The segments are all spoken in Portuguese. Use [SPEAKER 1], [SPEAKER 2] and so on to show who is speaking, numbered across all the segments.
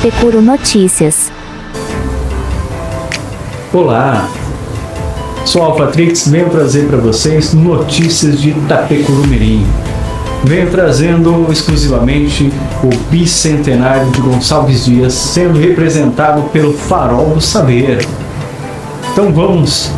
[SPEAKER 1] Itapecuru Notícias.
[SPEAKER 2] Olá, sou Alphatrix, venho trazer para vocês notícias de Itapecuru Mirim. Venho trazendo exclusivamente o bicentenário de Gonçalves Dias, sendo representado pelo Farol do Saber. Então vamos!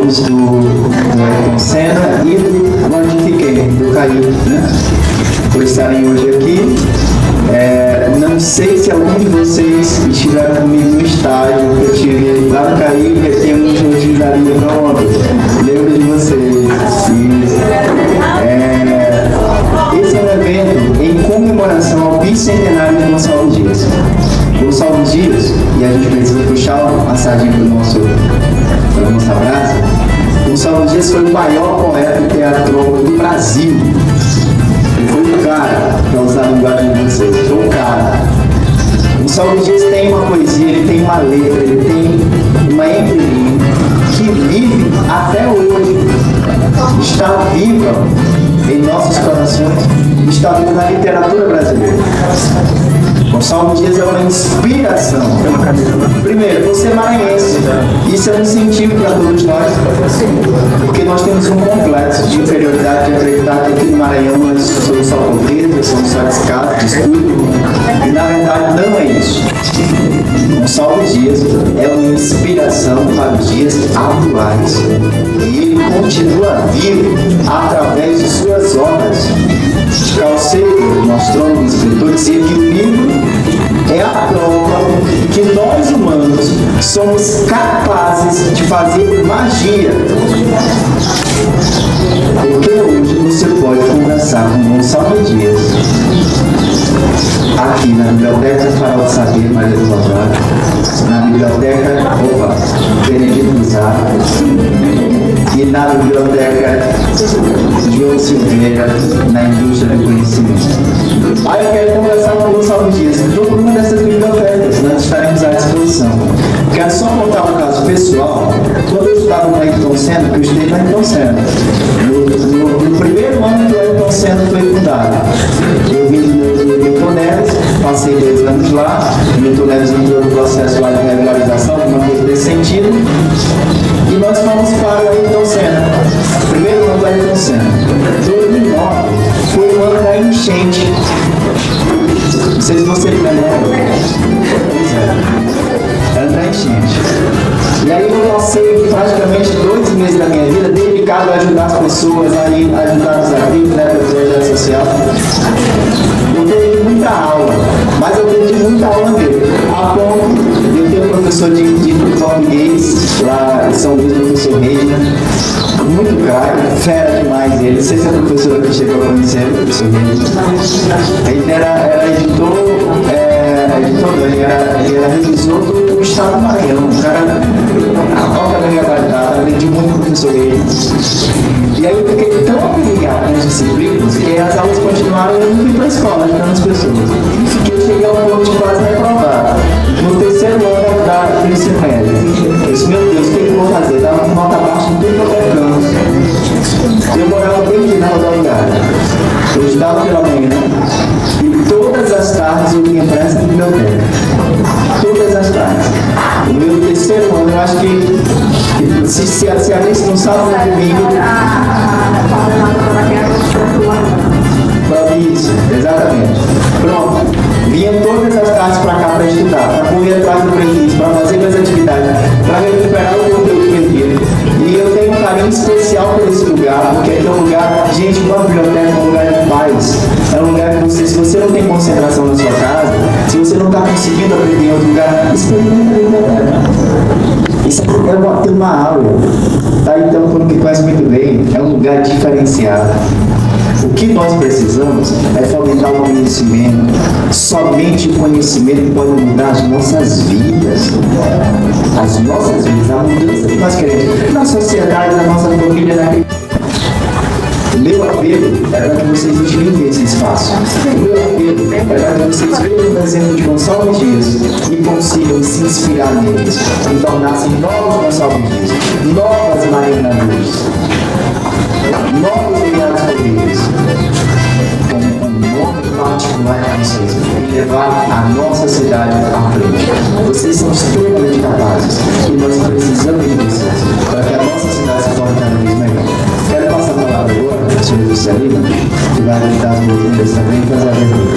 [SPEAKER 1] shows do Ayrton Senna e do Mortifiquei, do Caio, né? Por estarem hoje aqui. Não sei se algum de vocês estiveram comigo no estádio que eu tive lá no Caribe, que tem um show de Isaria pronto. Lembro de vocês. Esse é um evento em comemoração ao bicentenário de Gonçalves Dias. Gonçalves Dias, e a gente precisa puxar uma sardinha para a nossa brasa. Gonçalves Dias foi o maior poeta e teatrólogo do Brasil. Ele foi o cara, para usar a linguagem de vocês, foi o cara. Gonçalves Dias tem uma poesia, ele tem uma letra, ele tem uma entrelinha que vive até hoje, está viva em nossos corações, está viva na literatura brasileira. Gonçalves Dias é uma inspiração. Primeiro, você é maranhense. Isso é um incentivo para todos nós, porque nós temos um complexo de inferioridade de acreditar que aqui no Maranhão nós somos só pobreza, somos só descaso, descuido. E na verdade não é isso. Gonçalves Dias é uma inspiração para os dias atuais. E ele continua vivo através de suas obras. Carl Sagan mostrou no escritor dizer que o livro é a prova que nós humanos somos capazes de fazer magia. Porque hoje você pode conversar com Gonçalves Dias aqui na Biblioteca Farol do Saber, Maria do Rosário, na Biblioteca Benedito Bizarro e na Biblioteca João Silveira, na Indústria do Conhecimento. Aí eu quero conversar com o Gonçalves Dias. Estou numa dessas bibliotecas, nós estaremos à disposição. Quero só contar um caso pessoal. Quando eu estava no Ayrton Senna, que eu estudei no Ayrton Senna, no primeiro ano que o Ayrton Senna foi fundado, eu vim do Milton Neves, passei 2 anos lá, o Milton Neves entrou no processo lá de regularização, uma coisa desse sentido, e nós fomos para o Ayrton Senna, primeiro ano do Ayrton Senna. 2009 foi o ano da enchente. Não sei se você lembra. Pois é. Ano da enchente. E aí eu passei praticamente 2 meses da minha vida dedicado a ajudar as pessoas, a ajudar os amigos, né, pelo projeto social. Eu perdi muita aula, mas eu perdi muita aula dele. A ponto de eu ter um professor de português lá em São Luís, o professor Regina, muito caro, fera demais ele. Não sei se a professora que chegou a conhecer o professor Regina. Ele era editor, ele era revisor do Estado do Maranhão. Um cara, altamente gabaritado, aprendi muito com o professor Regina. E aí eu fiquei tão apegado com as disciplinas que as aulas continuaram e eu não fui para a escola ajudando as pessoas. Que eu cheguei ao ponto de quase reprovar. No terceiro ano do ensino médio. Eu disse, meu Deus, o que eu vou fazer? Dava uma nota baixa em tudo quanto é canto. Eu morava bem aqui na rodoviária. Eu estudava pela manhã e todas as tardes eu vinha para essa biblioteca. Todas as tardes. O meu terceiro ano, eu acho que se a Alice não sabe comigo. Isso, exatamente. Pronto. Vinha todas as tardes para cá para estudar, para correr atrás do prejuízo, para fazer minhas atividades, para recuperar o conteúdo perdido. E eu tenho um carinho especial por esse lugar, porque é um lugar, gente, uma biblioteca é um lugar de paz. É um lugar que você, se você não tem concentração na sua casa, se você não está conseguindo aprender em outro lugar, experimenta a biblioteca. Isso é uma aula. Tá? Então, como que conhece muito bem, é um lugar diferenciado. O que nós precisamos é fomentar o conhecimento. Somente o conhecimento pode mudar as nossas vidas. As nossas vidas, a mudança que nós queremos. Na sociedade, na nossa família, naquele... O meu apelo é para que vocês utilizem esse espaço. O meu apelo é para que vocês vejam o exemplo de Gonçalves Dias e consigam se inspirar neles e tornar-se novos Gonçalves Dias, novas Mariana Luz, novos Leonardo Rodrigues, com um nome particular para vocês e levar a nossa cidade à frente. Vocês são extremamente capazes e nós precisamos de vocês para que a nossa cidade se torne cada vez melhor. Quero passar a palavra agora para o senhor Juscelino, que vai ajudar as boas também e fazer a leitura.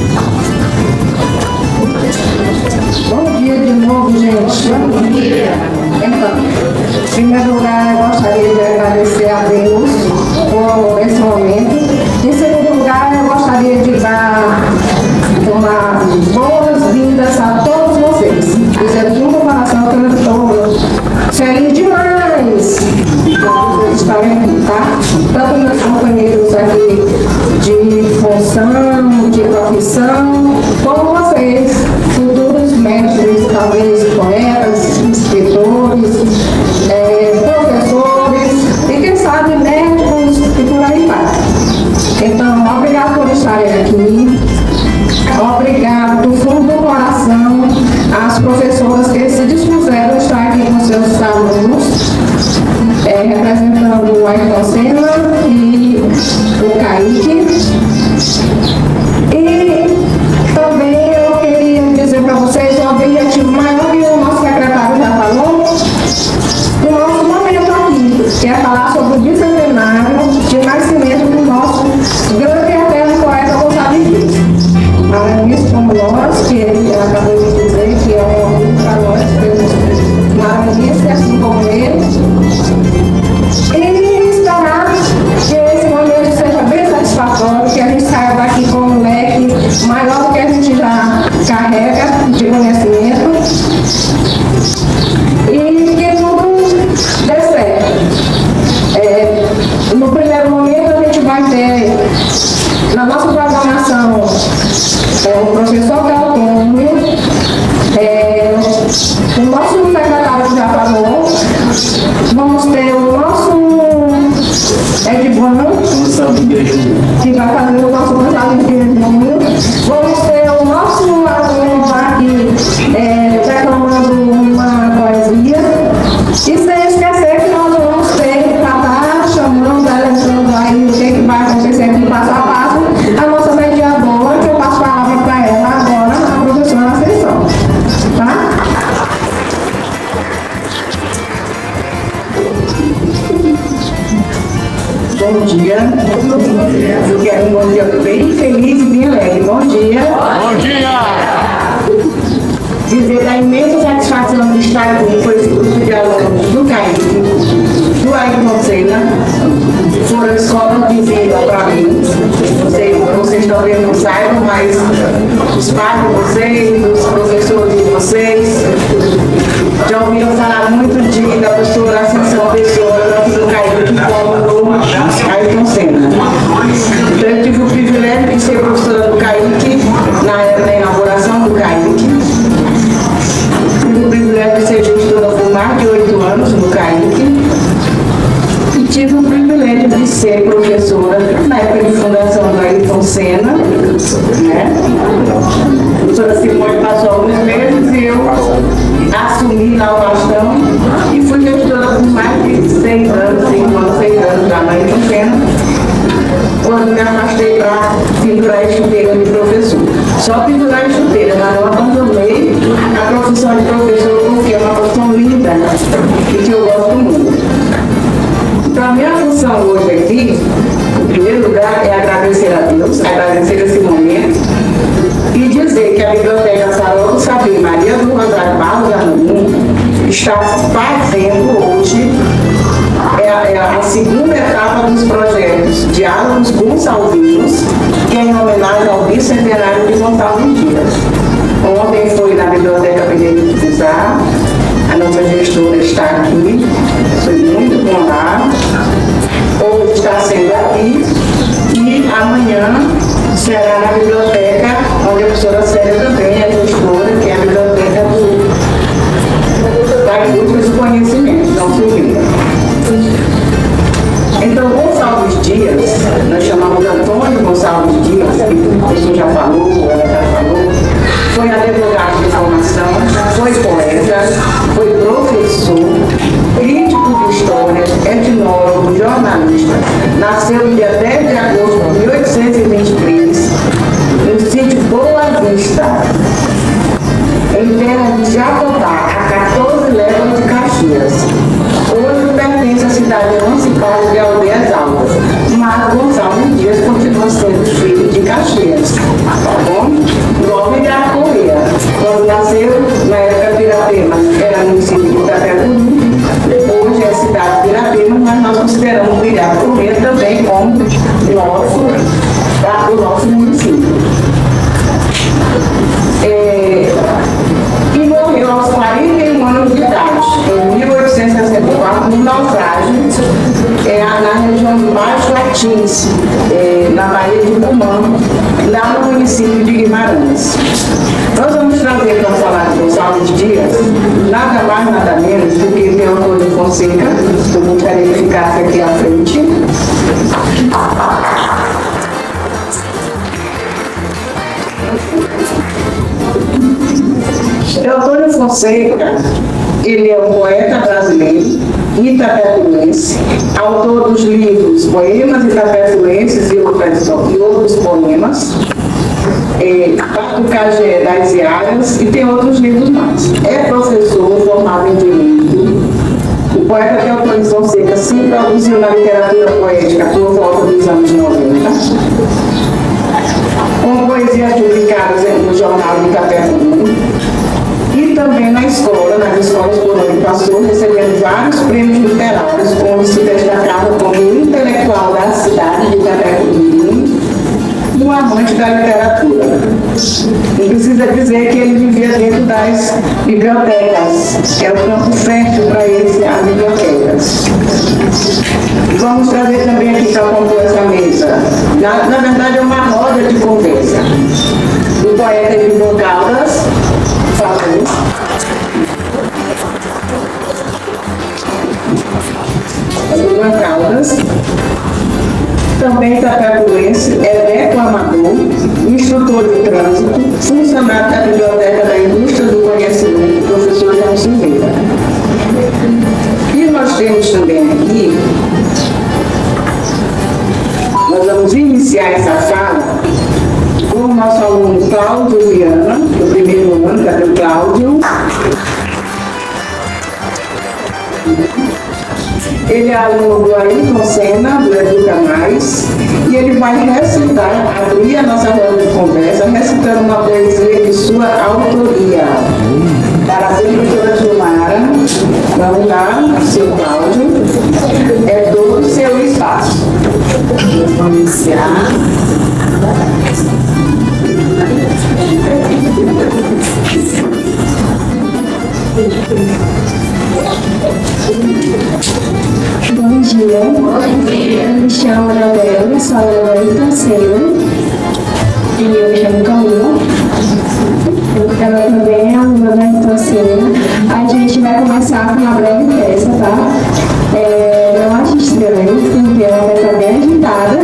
[SPEAKER 3] Bom dia de novo, gente. Bom dia. Então, em primeiro lugar, eu gostaria de agradecer a Deus por esse momento. Em segundo lugar, eu gostaria de dar umas boas-vindas a todos vocês. Dizer de um coração que eu estou feliz demais de vocês estarem aqui, tá? Tanto meus companheiros aqui de função, de profissão, como vocês, futuros mestres, talvez poetas, escritores, professores e quem sabe médicos e por aí vai. Então, obrigado por estarem aqui. Obrigado do fundo do coração às professoras que se dispuseram a estar aqui com seus alunos, representando o Ayrton Senna e o Kaique. E também eu queria dizer para vocês o objetivo maior que o nosso secretário já falou, do nosso momento aqui, que é falar sobre o bicentenário de nascimento do nosso grande e eterno poeta Gonçalves Dias. Maranhense como nós, que ele acabou de dizer que é um orgulho para nós, maranhense assim como ele. E esperar que esse momento seja bem satisfatório, que a gente saia daqui com um leque maior do que a gente já carrega de conhecimento e que tudo dê certo. No primeiro momento a gente vai ter na nossa programação o professor Galtônio, o nosso secretário já falou, vamos ter o nosso Edvan, que vai fazer o nosso Gonçalves de Junho, vamos ter o nosso aluno aqui declamando uma poesia, e sem esquecer que nós vamos ter para estar chamando, alertando aí o que vai acontecer aqui passo a passo, a nossa mediadora, que eu passo a palavra para ela agora, a professora Ascensão. Tá? Bom dia. Eu quero um bom dia bem feliz e bem alegre. Bom dia.
[SPEAKER 4] Bom dia!
[SPEAKER 3] Dizer da imensa satisfação de estar aqui com esse grupo de alunos do Kaique, do Ayrton Senna. Foram escolas de vida para mim. Vocês talvez não saibam, mas os pais de vocês, os professores de vocês, já ouviram falar muito da professora Ascensão Pessoa, do Kaique, como Ayrton Senna. Então eu tive o privilégio de ser professora do Kaique na inauguração do Kaique. Tive o privilégio de ser gestora por mais de 8 anos no Kaique. E tive o privilégio de ser professora na época de fundação do Ayrton Senna, né? A professora Simone passou alguns meses e eu assumi lá o bastão e fui gestora por mais de 6 anos, 5 anos, 6 anos lá no Ayrton Senna, quando me afastei para pendurar a chuteira de professor. Só pendurar a chuteira, mas eu abandonei a profissão de professor porque é uma profissão linda e que eu gosto muito. Então, a minha função hoje aqui, em primeiro lugar, é agradecer a Deus, agradecer esse momento e dizer que a Biblioteca Sarau Saber Maria do Rosário Barros Amorim está fazendo hoje a segunda etapa dos projetos Diálogos Gonçalvinos, que é em homenagem ao bicentenário de Gonçalves Dias. Ontem foi na Biblioteca Benedito Pizarro, a nossa gestora está aqui, foi muito bom lá. Hoje está sendo aqui e amanhã será na biblioteca, onde a professora Célia também é gestora, que é a biblioteca da Indústria do Conhecimento, não se olvida. Então, Gonçalves Dias, nós chamamos Antônio Gonçalves Dias, que o professor já falou, ela já falou, foi advogado de formação, foi poeta, foi professor, crítico de história, etnólogo, jornalista. Nasceu no dia 10 de agosto de 1823, no sítio Boa Vista, em terra de Jatobá, a 14 léguas de Caxias. Hoje pertence à cidade emancipada de Aldeias Altas, mas Gonçalves Dias continua sendo filho de Caxias, tá bom? Igual Vigar Correia, quando nasceu na Baía de Cumã, lá no município de Guimarães. Nós vamos trazer para falar de Gonçalves Dias, nada mais, nada menos do que Teodoro Fonseca, que eu gostaria que ficasse aqui à frente. Teodoro Fonseca, ele é um poeta brasileiro, itapetuense, autor dos livros Poemas Itapetuenses e outros poemas, Batucagé das Iaras, e tem outros livros mais. É professor formado em Direito. O poeta Teodoro Fonseca se produziu na literatura poética por volta dos anos 90, com poesias publicadas no jornal de Itapecuru, e também na escola, nas escolas por onde passou, recebendo vários prêmios literários, onde se destacava como intelectual da cidade de Itapecuru, um amante da literatura. Não precisa dizer que ele vivia dentro das bibliotecas, que é o campo fértil para ele, as bibliotecas. Vamos trazer também aqui para compor essa mesa, na verdade é uma roda de conversa, o poeta Edmond Caldas, por favor. Edmond Caldas, também itapetuense, é declamador, instrutor de trânsito, funcionário da Biblioteca da Indústria do Conhecimento, professor João Silveira. E nós temos também aqui, nós vamos iniciar essa fala com o nosso aluno Cláudio Viana, do primeiro ano, cadê o Cláudio? Ele é aluno do Ailton Senna, do Educa Mais, e ele vai recitar, abrir a nossa roda de conversa, recitando uma poesia de sua autoria. Para a professora Gilmara, vamos lá, seu Cláudio, é todo o seu espaço. Vamos iniciar.
[SPEAKER 4] Bom dia. Eu me chamo Gabriela, sou Ailton Senna e eu me chamo Camila. Ela também é aluna da Ailton Senna. A gente vai começar com uma breve peça, tá? Não acho estranho, porque ela vai estar bem agitada.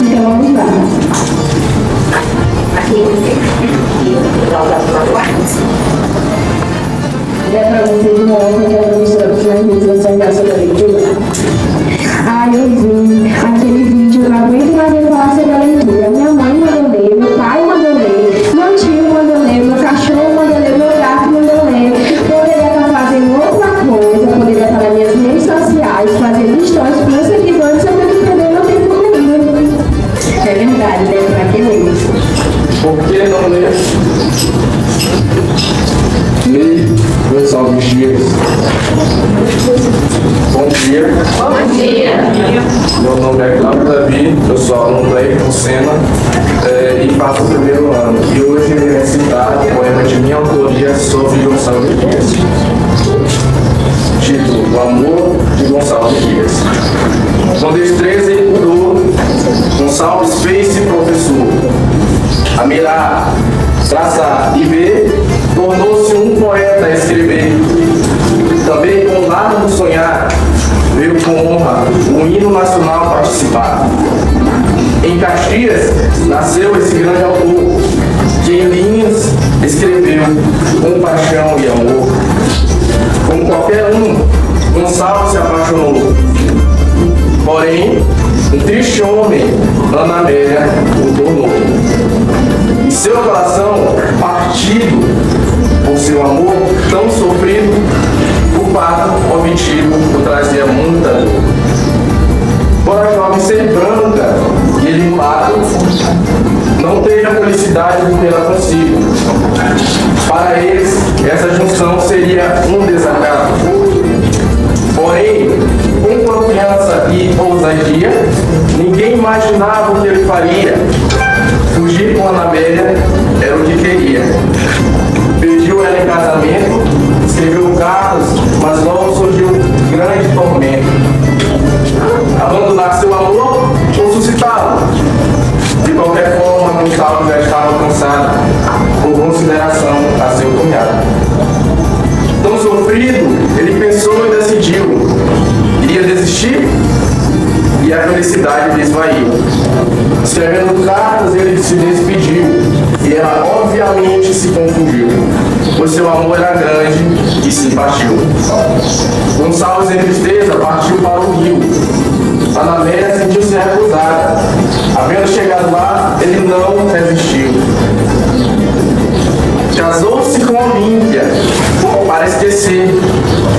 [SPEAKER 4] Então vamos lá. É para vocês uma honra que a professora finalização dessa leitura. Eu vi aquele vídeo, não aguento mais ver falar sobre a leitura. Minha mãe mandou ler, meu pai mandou ler, meu tio mandou ler, meu cachorro mandou ler, meu gato mandou ler. Poderia estar fazendo outra coisa, poderia estar nas minhas redes sociais, fazendo histórias para meus seguidores, só que eu também não tenho comigo. É verdade, né? Para que ler?
[SPEAKER 5] Por que não ler? Ler Gonçalves Dias. Bom dia.
[SPEAKER 4] Bom dia.
[SPEAKER 5] Meu nome é Cláudio Davi, eu sou aluno da Ailton Senna e faço o primeiro ano. E hoje irei recitar o poema de minha autoria sobre Gonçalves Dias. Título: O Amor de Gonçalves Dias. Com destreza ele curou, Gonçalves fez-se professor. A mirar, traçar e ver, tornou-se um poeta a escrever. Também com o lado do sonhar, veio com honra o hino nacional participar. Em Caxias nasceu esse grande autor, que em linhas escreveu com paixão e amor. Como qualquer um, Gonçalves se apaixonou. Porém, um triste homem, Ana Amélia, o tornou. E seu coração, partido por seu amor tão sofrido, o fato obtido o trazia muita dor. Por a jovem ser branca e ele mulato, não teve a felicidade de tê-la consigo. Para eles, essa junção seria um desacato. Porém, com confiança e ousadia, ninguém imaginava o que ele faria. Fugir com Ana Amélia era o que queria. Pediu ela em casamento, escreveu cartas, mas logo surgiu um grande tormento. Abandonar seu amor ou Escrevendo cartas, ele se despediu e ela obviamente se confundiu, pois seu amor era grande e se partiu. Gonçalves, em tristeza, partiu para o rio. Anamélia sentiu-se recusada. Havendo chegado lá, ele não resistiu. Casou-se com Olímpia para esquecer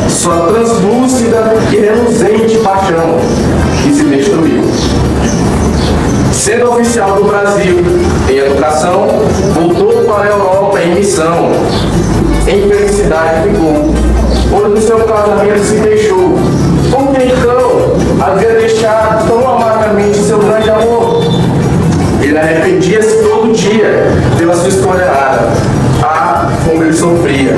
[SPEAKER 5] sua translúcida e reluzente paixão, que se destruiu. Sendo oficial do Brasil em educação, voltou para a Europa em missão. Em felicidade ficou, pois no seu casamento se deixou. Por que então havia deixado tão amargamente seu grande amor? Ele arrependia-se todo dia pela sua escolha errada. Ah, como ele sofria!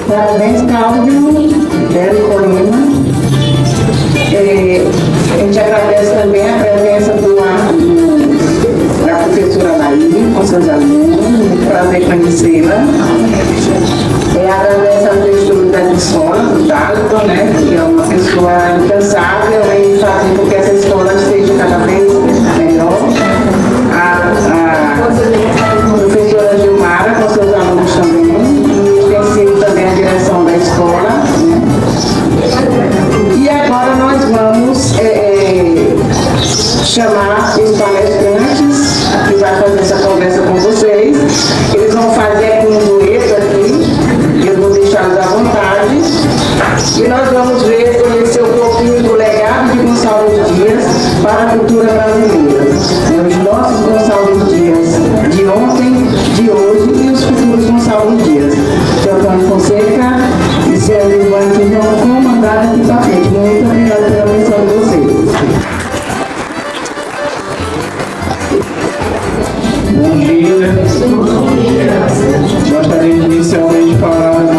[SPEAKER 3] Parabéns, Cláudio, Belo e Corina. A gente agradece também a presença da professora Anaí, com seus alunos, muito prazer conhecê-la. Agradece a gestora da escola, do Dalton, né, que é uma pessoa incansável em fazer com que essa escola seja cada vez melhor. A professora Gilmara, com seus alunos também, extensivo também a direção da escola, né? E agora nós vamos chamar os palestrantes que vai fazer essa conversa com vocês. Eles vão fazer um dueto aqui, eu vou deixá-los à vontade. E nós vamos ver, conhecer um pouquinho do legado de Gonçalves Dias para a cultura brasileira. Os nossos Gonçalves Dias de ontem, de hoje e os futuros Gonçalves Dias. Antônio Fonseca e Sérgio Ivan, que vão comandar aqui para frente. Muito obrigada pela atenção de vocês.
[SPEAKER 6] Bom dia. Gostaria de inicialmente falar da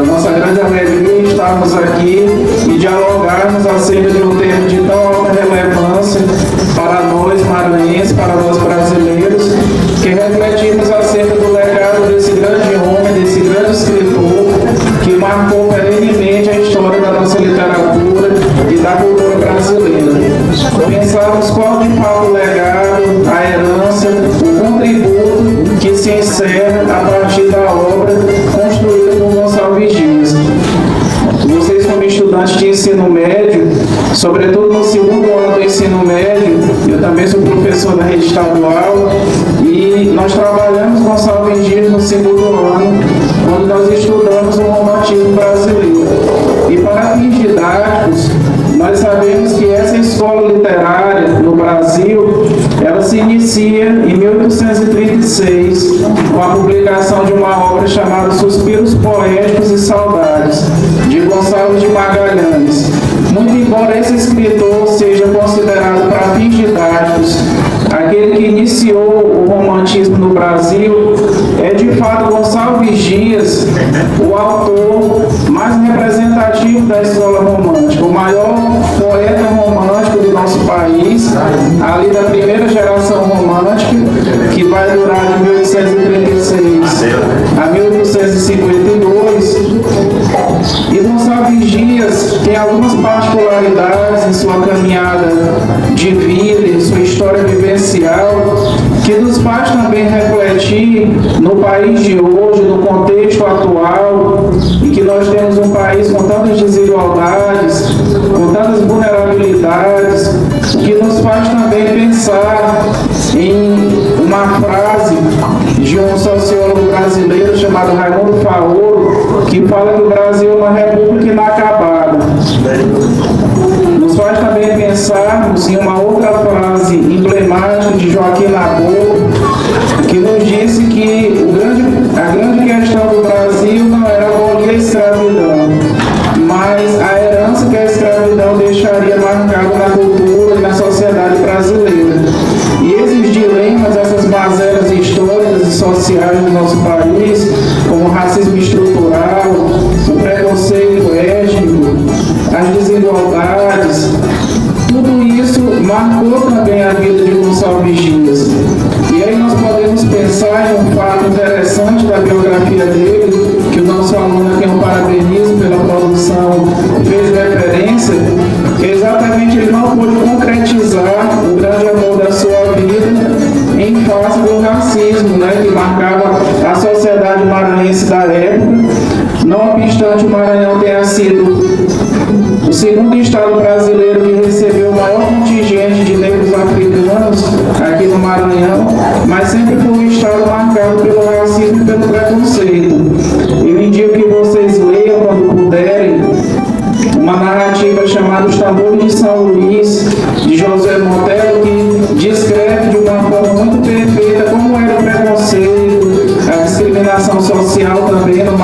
[SPEAKER 6] nossa grande alegria de estarmos aqui e dialogarmos acerca de um tema de tão alta relevância para nós maranhenses, para nós brasileiros, que refletimos acerca do legado desse grande homem, desse grande escritor, que marcou perenemente a história da nossa literatura e da cultura brasileira. Pensarmos qual de fato o legado, a herança, o contributo que se encerra a partir da obra construída por Gonçalves Dias. Vocês, como estudantes de ensino médio, sobretudo no segundo ano do ensino médio, eu também sou professor da rede estadual, e nós trabalhamos Gonçalves Dias no segundo ano, quando nós estudamos o romantismo brasileiro. E para fins didáticos, nós sabemos que essa escola literária no Brasil, ela se inicia em 1836, com a publicação de uma obra chamada Suspiros Poéticos e Saudades, de Gonçalves de Magalhães. Muito embora esse escritor seja considerado para fins didáticos aquele que iniciou o romantismo no Brasil, é de fato Gonçalves Dias o autor mais representativo da escola romântica, o maior poeta romântico do nosso país, ali da primeira geração romântica, que vai durar de 1836 a 1852. E Gonçalves Dias tem algumas particularidades em sua caminhada de vida, em sua história vivencial, que nos faz também refletir no país de hoje, no contexto atual, e que nós temos um país com tantas desigualdades, com tantas vulnerabilidades, que nos faz também pensar em uma frase de um sociólogo brasileiro chamado Raimundo Faoro, que fala que o Brasil é uma república inacabada. Nos faz também pensarmos em uma outra frase emblemática de Joaquim Nabuco, que nos disse que a grande questão do Brasil não era abolir a escravidão, mas a herança que a escravidão deixaria marcada na cultura e na sociedade brasileira. E esses dilemas, essas mazelas históricas e sociais do nosso país, como o racismo estrutural, o preconceito étnico, as desigualdades, tudo isso marcou também a vida de Gonçalves Dias. E aí nós podemos pensar em um fato interessante da biografia dele, que o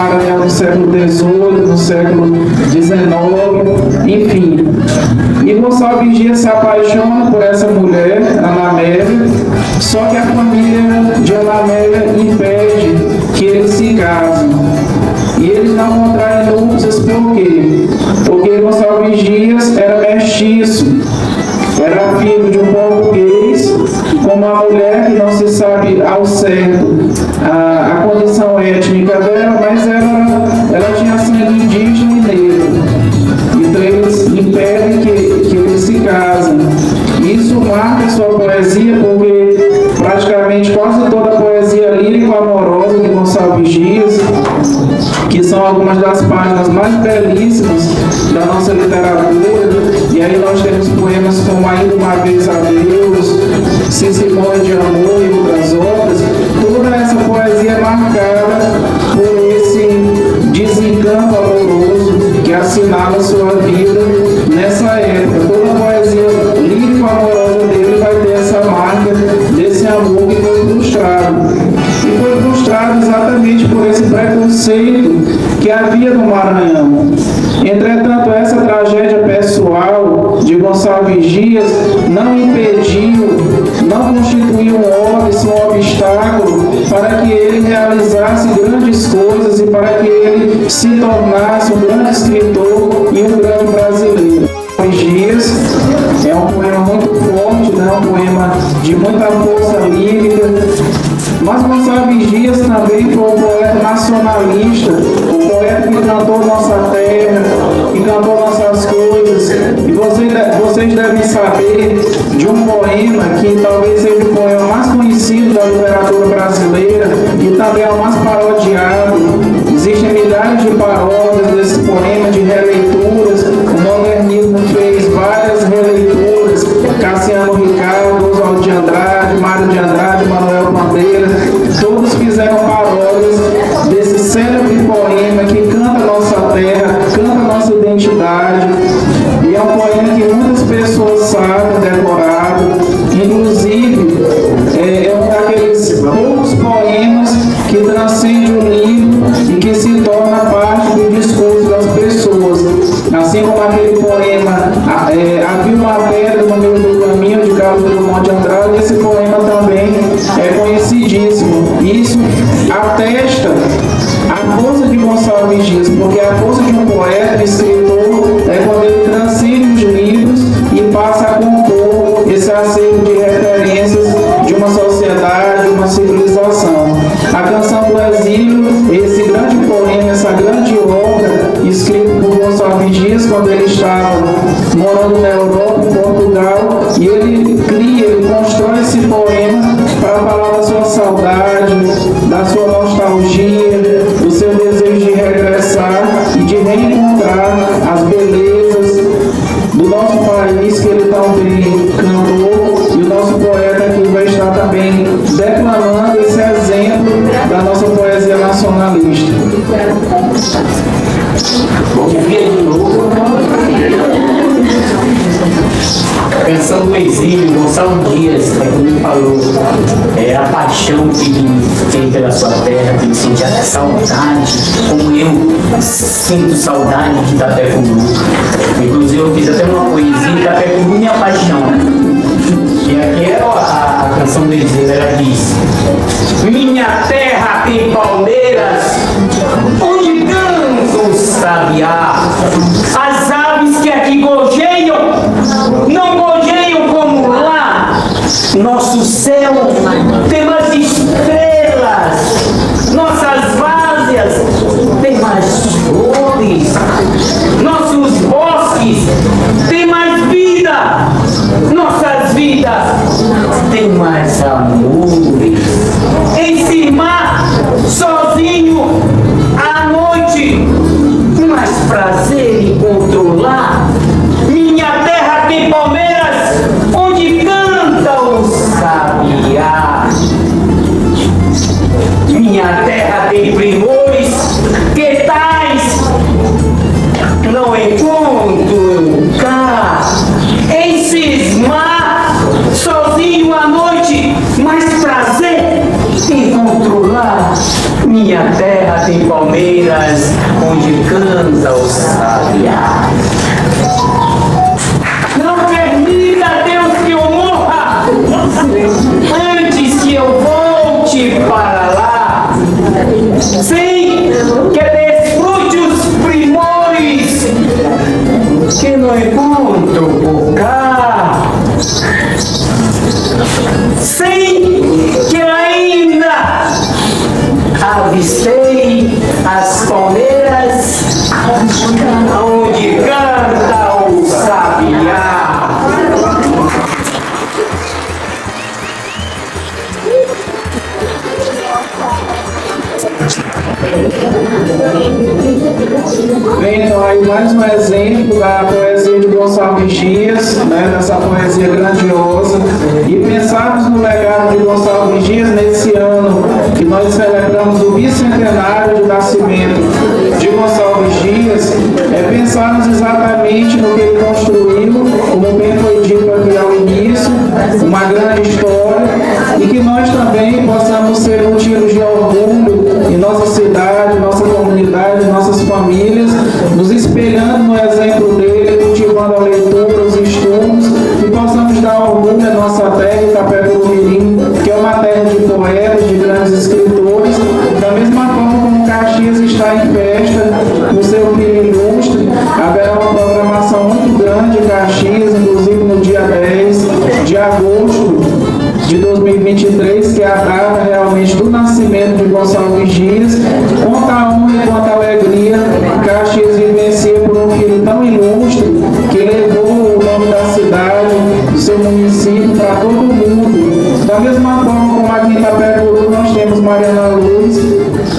[SPEAKER 6] Maranhão no século XVIII, no século XIX, enfim. E Gonçalo Vigia se apaixona por essa mulher, Ana Amélia, só que a família de Ana Amélia impede que eles se casem. E eles não contraem núpcias por quê? Porque Gonçalo Vigias era mestiço, era filho de um português com uma mulher que não se sabe ao certo a condição étnica dela, mas ela tinha sangue indígena e negro. Então eles impedem que eles se casem. Isso marca sua poesia porque praticamente quase toda a poesia lírico-amorosa de Gonçalo Vigias, que são algumas das páginas mais belíssimas da nossa literatura, e aí nós temos poemas como Ainda Uma Vez a Deus, Se Se Morre de Amor e outras obras. Toda essa poesia é marcada por esse desencanto amoroso que assinala sua vida nessa época. Toda a poesia lírico-amorosa dele vai ter essa marca desse amor que foi frustrado. E foi frustrado exatamente por esse preconceito que havia no Maranhão. Entretanto, essa tragédia pessoal de Gonçalo Vigias não impediu, não constituiu um obstáculo para que ele realizasse grandes coisas e para que ele se tornasse um grande escritor e um grande brasileiro. Vigias é um poema muito forte, né? Um poema de muita força lírica. Mas Gonçalo Vigias também foi um poeta nacionalista, um poeta que cantou nossa terra, que cantou nossas coisas. E vocês devem saber de um poema que talvez seja o poema mais conhecido da literatura brasileira e também é o mais parodiado. Existem milhares de paródias desse poema, de releituras. O modernismo fez várias releituras. Cassiano Ricardo, Oswaldo de Andrade, Mário de Andrade, Manuel Bandeira, todos fizeram paródias desse célebre poema que canta a nossa terra, canta a nossa identidade. E é um poema que muitas pessoas sabem decorado. Inclusive, é um daqueles poucos poemas que transcende o livro e que se torna parte do discurso das pessoas. Assim como aquele poema Havia uma pedra no meio do caminho, de Carlos Drummond de Andrade, esse poema também é conhecidíssimo. Isso atesta a força de Gonçalo Vigias, porque a força de um poeta, escritor, é quando ele transcende os livros e passa a compor esse acervo de referências de uma sociedade, de uma civilização. A Canção do Exílio, esse grande poema, essa grande obra, escrito por Gonçalo Vigias quando ele estava morando na Europa, em Portugal, e ele cria, ele constrói esse poema para falar da sua saudade, da sua nostalgia, do seu desejo de regressar e de reencontrar as belezas do nosso país que ele também cantou, e o nosso poeta aqui vai estar também declamando esse exemplo da nossa poesia nacionalista.
[SPEAKER 7] Bom dia de novo. Canção do Exílio, Gonçalo Dias, como ele falou, é a paixão que ele tem pela sua terra, que ele sente a saudade, como eu sinto saudade de Itapecuru. Inclusive eu fiz até uma poesia, Itapecuru, minha paixão. E aqui é a canção do Exílio, ela diz: minha terra tem palmeiras, onde canta o sabiá, as aves que aqui gojeiam, não gojeiam como lá. Nosso céu tem mais estrelas, nossas várzeas tem mais flores, nossos bosques tem mais vida, nossas vidas tem mais amores. Encimar sozinho à noite, mais prazer em controlar. Minha terra tem palmeiras, onde canta o sabiá. palmeiras, onde canta o sabiá. Não permita, Deus, que eu morra antes que eu volte para lá, sem que desfrute os primores que não encontro por cá, sem que ainda avistei as palmeiras onde canta o sabiá.
[SPEAKER 6] Bem, então aí mais um exemplo da poesia de Gonçalves Dias, né, dessa poesia grandiosa, e pensarmos no legado de Gonçalves Dias nesse ano que nós celebramos o bicentenário de nascimento de Gonçalves Dias, é pensarmos exatamente no que ele construiu, como bem foi dito aqui ao início, uma grande história, e que nós também possamos ser motivos de orgulho em nossa cidade, nossa comunidade, nossas famílias, nos espelhando no exemplo dele, cultivando a leitura, os estudos, e possamos dar orgulho à nossa terra, Itapecuru-Mirim, que é uma terra de poetas, de grandes escritores, da mesma forma como Caxias está em festa, no seu filho ilustre, haverá uma programação muito grande em Caxias, inclusive no dia 10 de agosto de 2023, que é a data realmente do nascimento de Gonçalves Dias. Quanta honra e quanta alegria Caxias vivencia por um filho tão ilustre, que levou o nome da cidade, do seu município, para todo mundo. Da mesma forma como aqui em Itapecuru nós temos Mariana Luz,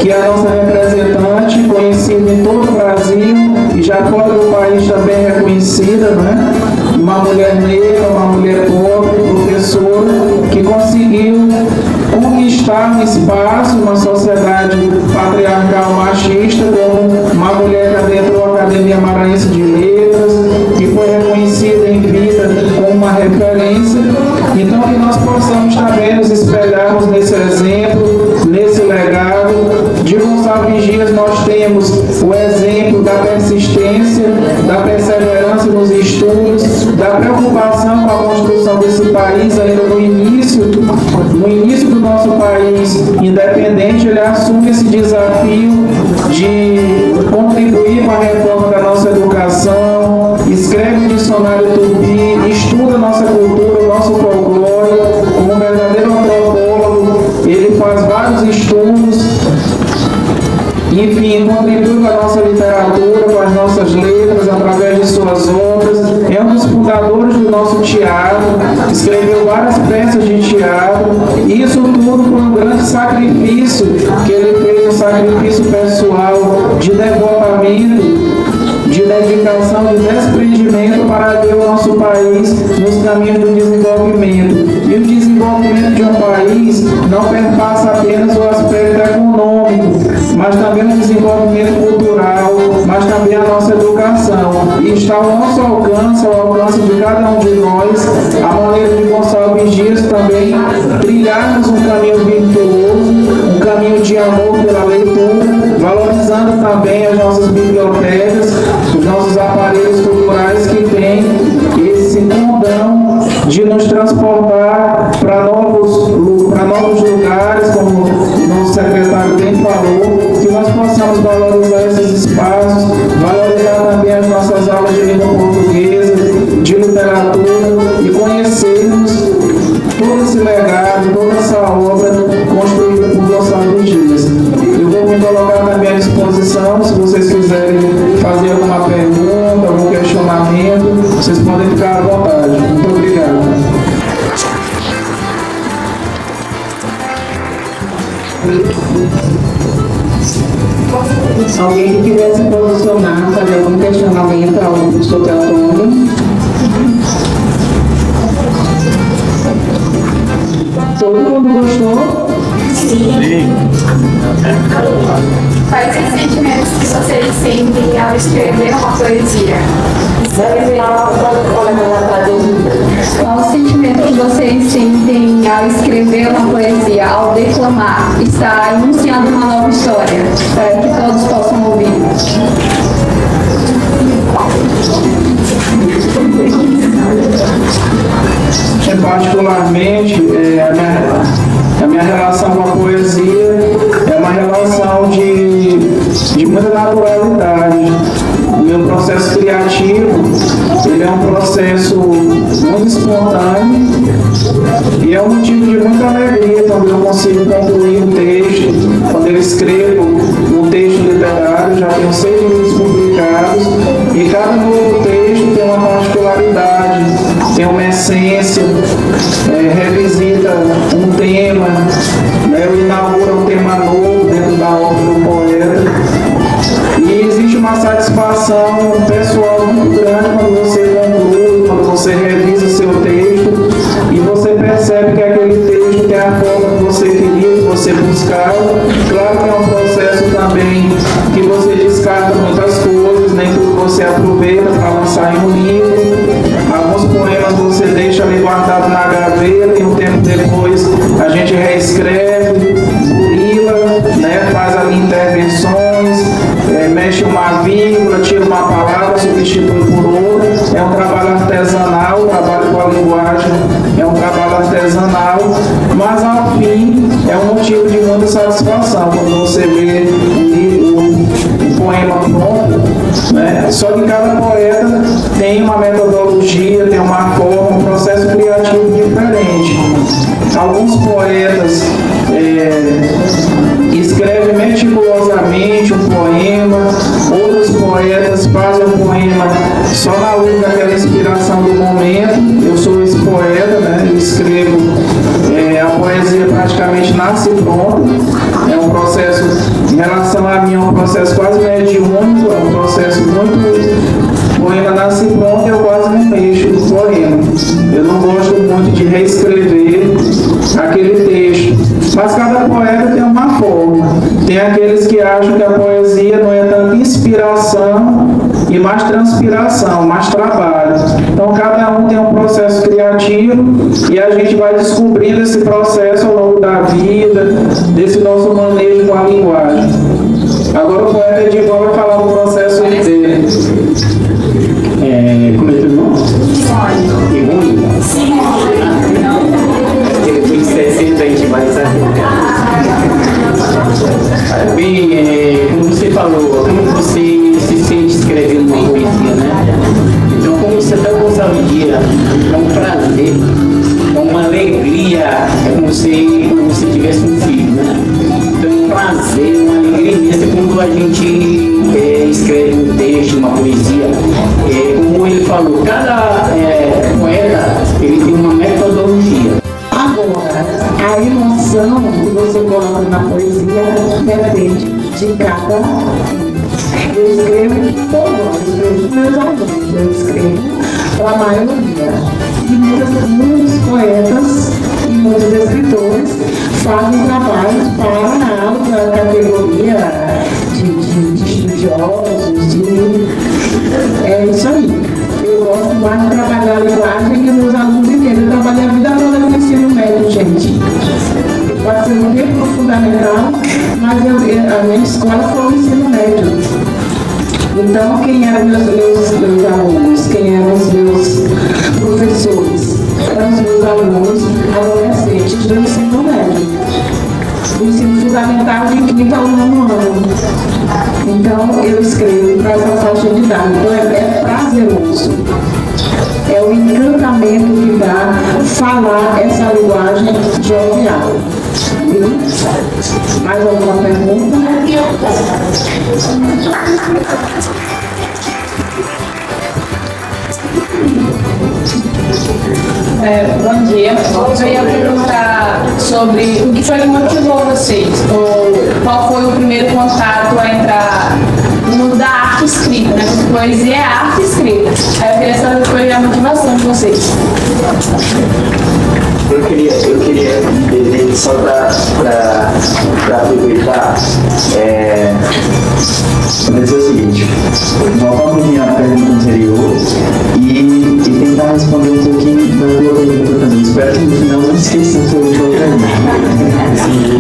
[SPEAKER 6] que é a nossa representante, conhecida em todo o Brasil e já fora do país também reconhecida, né? Uma mulher negra, uma mulher pobre, professora, que conseguiu conquistar um espaço, uma sociedade patriarcal machista, como uma mulher que adentrou a Academia Maranhense de Letras, que foi reconhecida em vida como uma referência. Então, que nós possamos também nos espelharmos nesse exemplo, nesse legado. De Gonçalves Dias nós temos o exemplo da persistência, da perseverança nos estudos, da preocupação com a construção desse país ainda no início do nosso país independente. Ele assume esse desafio de contribuir com a reforma da nossa educação, escreve o dicionário Tupi, estuda nossa cultura, nosso folclore, como um verdadeiro antropólogo. Ele faz vários estudos, enfim, contribui com a nossa literatura, com as nossas letras, através de suas obras. É um dos fundadores do nosso teatro, escreveu várias peças de teatro, e isso tudo por um grande sacrifício que ele fez, um sacrifício pessoal, de devotamento, de dedicação, de desprendimento para ver o nosso país nos caminhos do desenvolvimento. E o desenvolvimento de um país não perpassa apenas o aspecto econômico, mas também o desenvolvimento cultural, mas também a nossa educação. E está ao nosso alcance, ao alcance de cada um de nós, a maneira de Gonçalves Dias também trilharmos um caminho virtuoso, um caminho de amor pela leitura, valorizando também as nossas bibliotecas, os nossos aparelhos culturais que têm esse condão de nos transportar para novos lugares, como o nosso secretário bem falou, que nós possamos valorizar esses espaços, valorizar também as nossas aulas de língua portuguesa, de literatura, e conhecermos todo esse legado, toda essa obra construída por Gonçalves Dias. Eu vou me colocar também à disposição, se vocês quiserem fazer alguma pergunta, algum questionamento, vocês podem ficar à vontade. Muito obrigado.
[SPEAKER 3] Alguém que quiser se posicionar, fazer algum questionamento ao professor Antônio? Todo mundo gostou?
[SPEAKER 8] Sim. Quais os sentimentos que vocês sentem ao escrever uma poesia? Qual o sentimento que vocês sentem ao escrever uma poesia, ao declamar? Está anunciando uma nova história, para que todos possam ouvir.
[SPEAKER 6] Particularmente, a minha relação com a poesia é uma relação de muita naturalidade. O meu processo criativo, ele é um processo muito espontâneo e é um motivo de muita alegria quando eu consigo concluir um texto, quando eu escrevo um texto literário. Já tenho 6 livros publicados e cada novo texto tem uma particularidade, tem uma essência, revisita um tema, inaugura um tema novo dentro da obra do poeta. E existe uma satisfação pessoal muito grande quando você conclui, quando você revisa seu texto e você percebe que aquele texto tem a forma que você queria, que você buscava. Claro que é um processo também que você descarta muitas coisas, nem tudo você aproveita para lançar em um livro. Alguns poemas você deixa ali guardado na gaveta e um tempo depois a gente reescreve, burila, faz ali intervenções, mexe uma vírgula, tira uma palavra, substitui por outra. É um trabalho artesanal, o trabalho com a linguagem é um trabalho artesanal, mas ao fim é um motivo de muita satisfação quando você vê um poema pronto. Só que cada poeta tem uma metodologia, tem uma forma, um processo criativo diferente. Alguns poetas escrevem meticulosamente um poema, outros poetas fazem um poema só na luz daquela inspiração do momento. Eu sou esse poeta, eu escrevo, a poesia praticamente nasce pronta. É um processo, em relação a mim, é um processo quase mediúnico, é um processo muito... O poema nasce pronto e eu quase não mexo no poema. Eu não gosto muito de reescrever aquele texto. Mas cada poeta tem uma forma. Tem aqueles que acham que a poesia não é tanto inspiração e mais transpiração, mais trabalho. Então cada um tem um processo criativo e a gente vai descobrindo esse processo ao longo da vida, desse nosso manejo com a linguagem. Agora o poeta Edivan vai falar do processo dele. Como é teu nome? Rony. Ele tem 60 a gente vai saber. Bem, como você falou, como você se sente escrevendo uma poesia, Então, como você está com sabedoria, é um prazer, é uma alegria, é como se tivesse um filho, Então, é um prazer, uma alegria imensa quando a gente escreve um texto, uma poesia. Como ele falou, cada poeta ele tem uma metodologia.
[SPEAKER 3] Agora, a emoção que você coloca na poesia depende de cada um. Eu escrevo todos meus alunos, eu escrevo para a maioria. E muitos poetas e muitos escritores fazem trabalho para a alta categoria de estudiosos, é isso aí. Eu gosto mais de trabalhar a linguagem que meus alunos entendem. Eu trabalhei a vida toda no ensino médio, gente. Pode ser um tempo fundamental, mas a minha escola foi o ensino médio. Então, quem eram meus alunos, quem eram os meus professores? Eram os meus alunos adolescentes do ensino médio. Do ensino fundamental de 5º ao 9º ano. Então, eu escrevo para essa faixa de idade. Então, é prazeroso. É o encantamento que dá falar essa linguagem jovial. Viu? Mais alguma pergunta?
[SPEAKER 9] Bom dia. Eu ia perguntar sobre o que foi que motivou vocês, ou qual foi o primeiro contato a entrar no mundo da arte escrita, Porque poesia é arte escrita. Aí eu queria saber qual foi a motivação de vocês.
[SPEAKER 1] Eu queria só para aproveitar, dizer o seguinte, voltar um pouquinho à pergunta anterior e tentar responder um pouquinho da esqueçam sobre o jogo.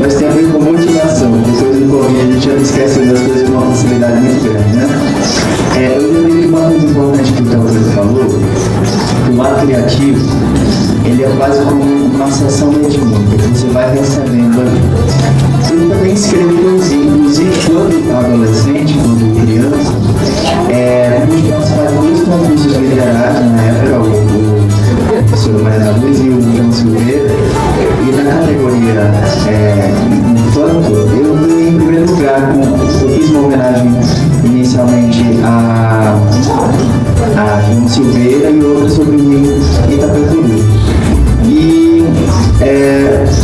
[SPEAKER 1] Mas tem a ver com motivação. Depois do Covid a gente já esquece das coisas com uma facilidade muito grande, né? Eu lembrei que uma coisa importante que o Teodoro falou, que o ato criativo, ele é quase como uma sessão mediúnica, que você vai recebendo ali. Eu também escrevi poesia, inclusive quando adolescente, quando criança, meus pais faziam dois concursos literários na época, o professor Maria da Luz e o João Silveira, e na categoria infanto, eu ganhei em primeiro lugar, eu fiz uma homenagem inicialmente a João Silveira e outra sobre o rio Itapecuru. E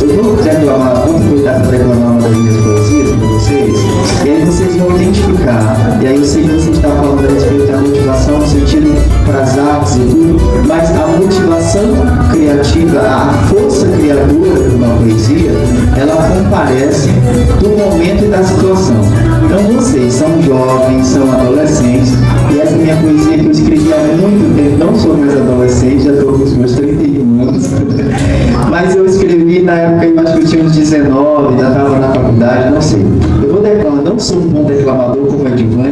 [SPEAKER 1] eu vou declamar, vou aproveitar para declamar uma das minhas poesias para vocês, e aí vocês vão identificar. E aí eu sei que você está falando a respeito da motivação no sentido para as artes e tudo, mas a motivação criativa, a força criadora de uma poesia, ela comparece do momento e da situação. Então vocês são jovens, são adolescentes, e essa minha poesia que eu escrevi há muito tempo, não sou mais adolescente, já estou com os meus 31 anos, mas eu escrevi na época, eu acho que eu tinha uns 19, já estava na faculdade, não sei. Eu vou declamar, não sou um bom declamador como Edivan,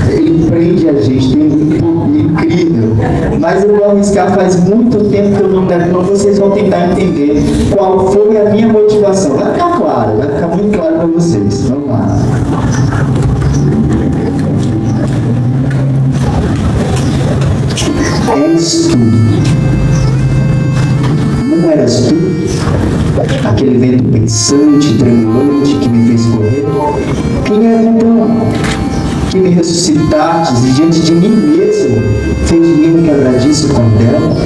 [SPEAKER 1] ele prende a gente, tem um pouco incrível, mas eu vou arriscar, faz muito tempo que eu não declamo, vocês vão tentar entender qual foi a minha motivação. Vai ficar claro, vai ficar muito claro para vocês. Vamos lá. És tu. Não eras tu? Aquele vento pensante, tremulante que me fez correr? Quem era então? Que me ressuscitastes e diante de mim mesmo fez de mim um quebradiço com dela?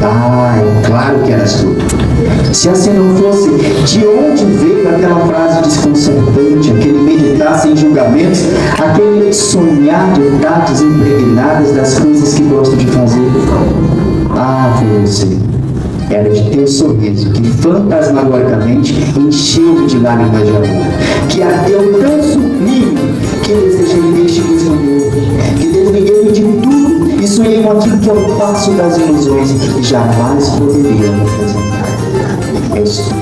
[SPEAKER 1] É claro que eras tu. Se assim não fosse, de onde veio aquela frase desconcertante, aquele meditar sem julgamentos, aquele sonhar de datas impregnadas das coisas que gosto de fazer? Foi você. Era de teu sorriso, que fantasmagoricamente encheu de lágrimas de amor, que ardeu tão sublime, que desejei vestir-me novo, que desliguei-me de tudo e sonhei com aquilo que é o passo das ilusões e jamais poderia me apresentar. És tu,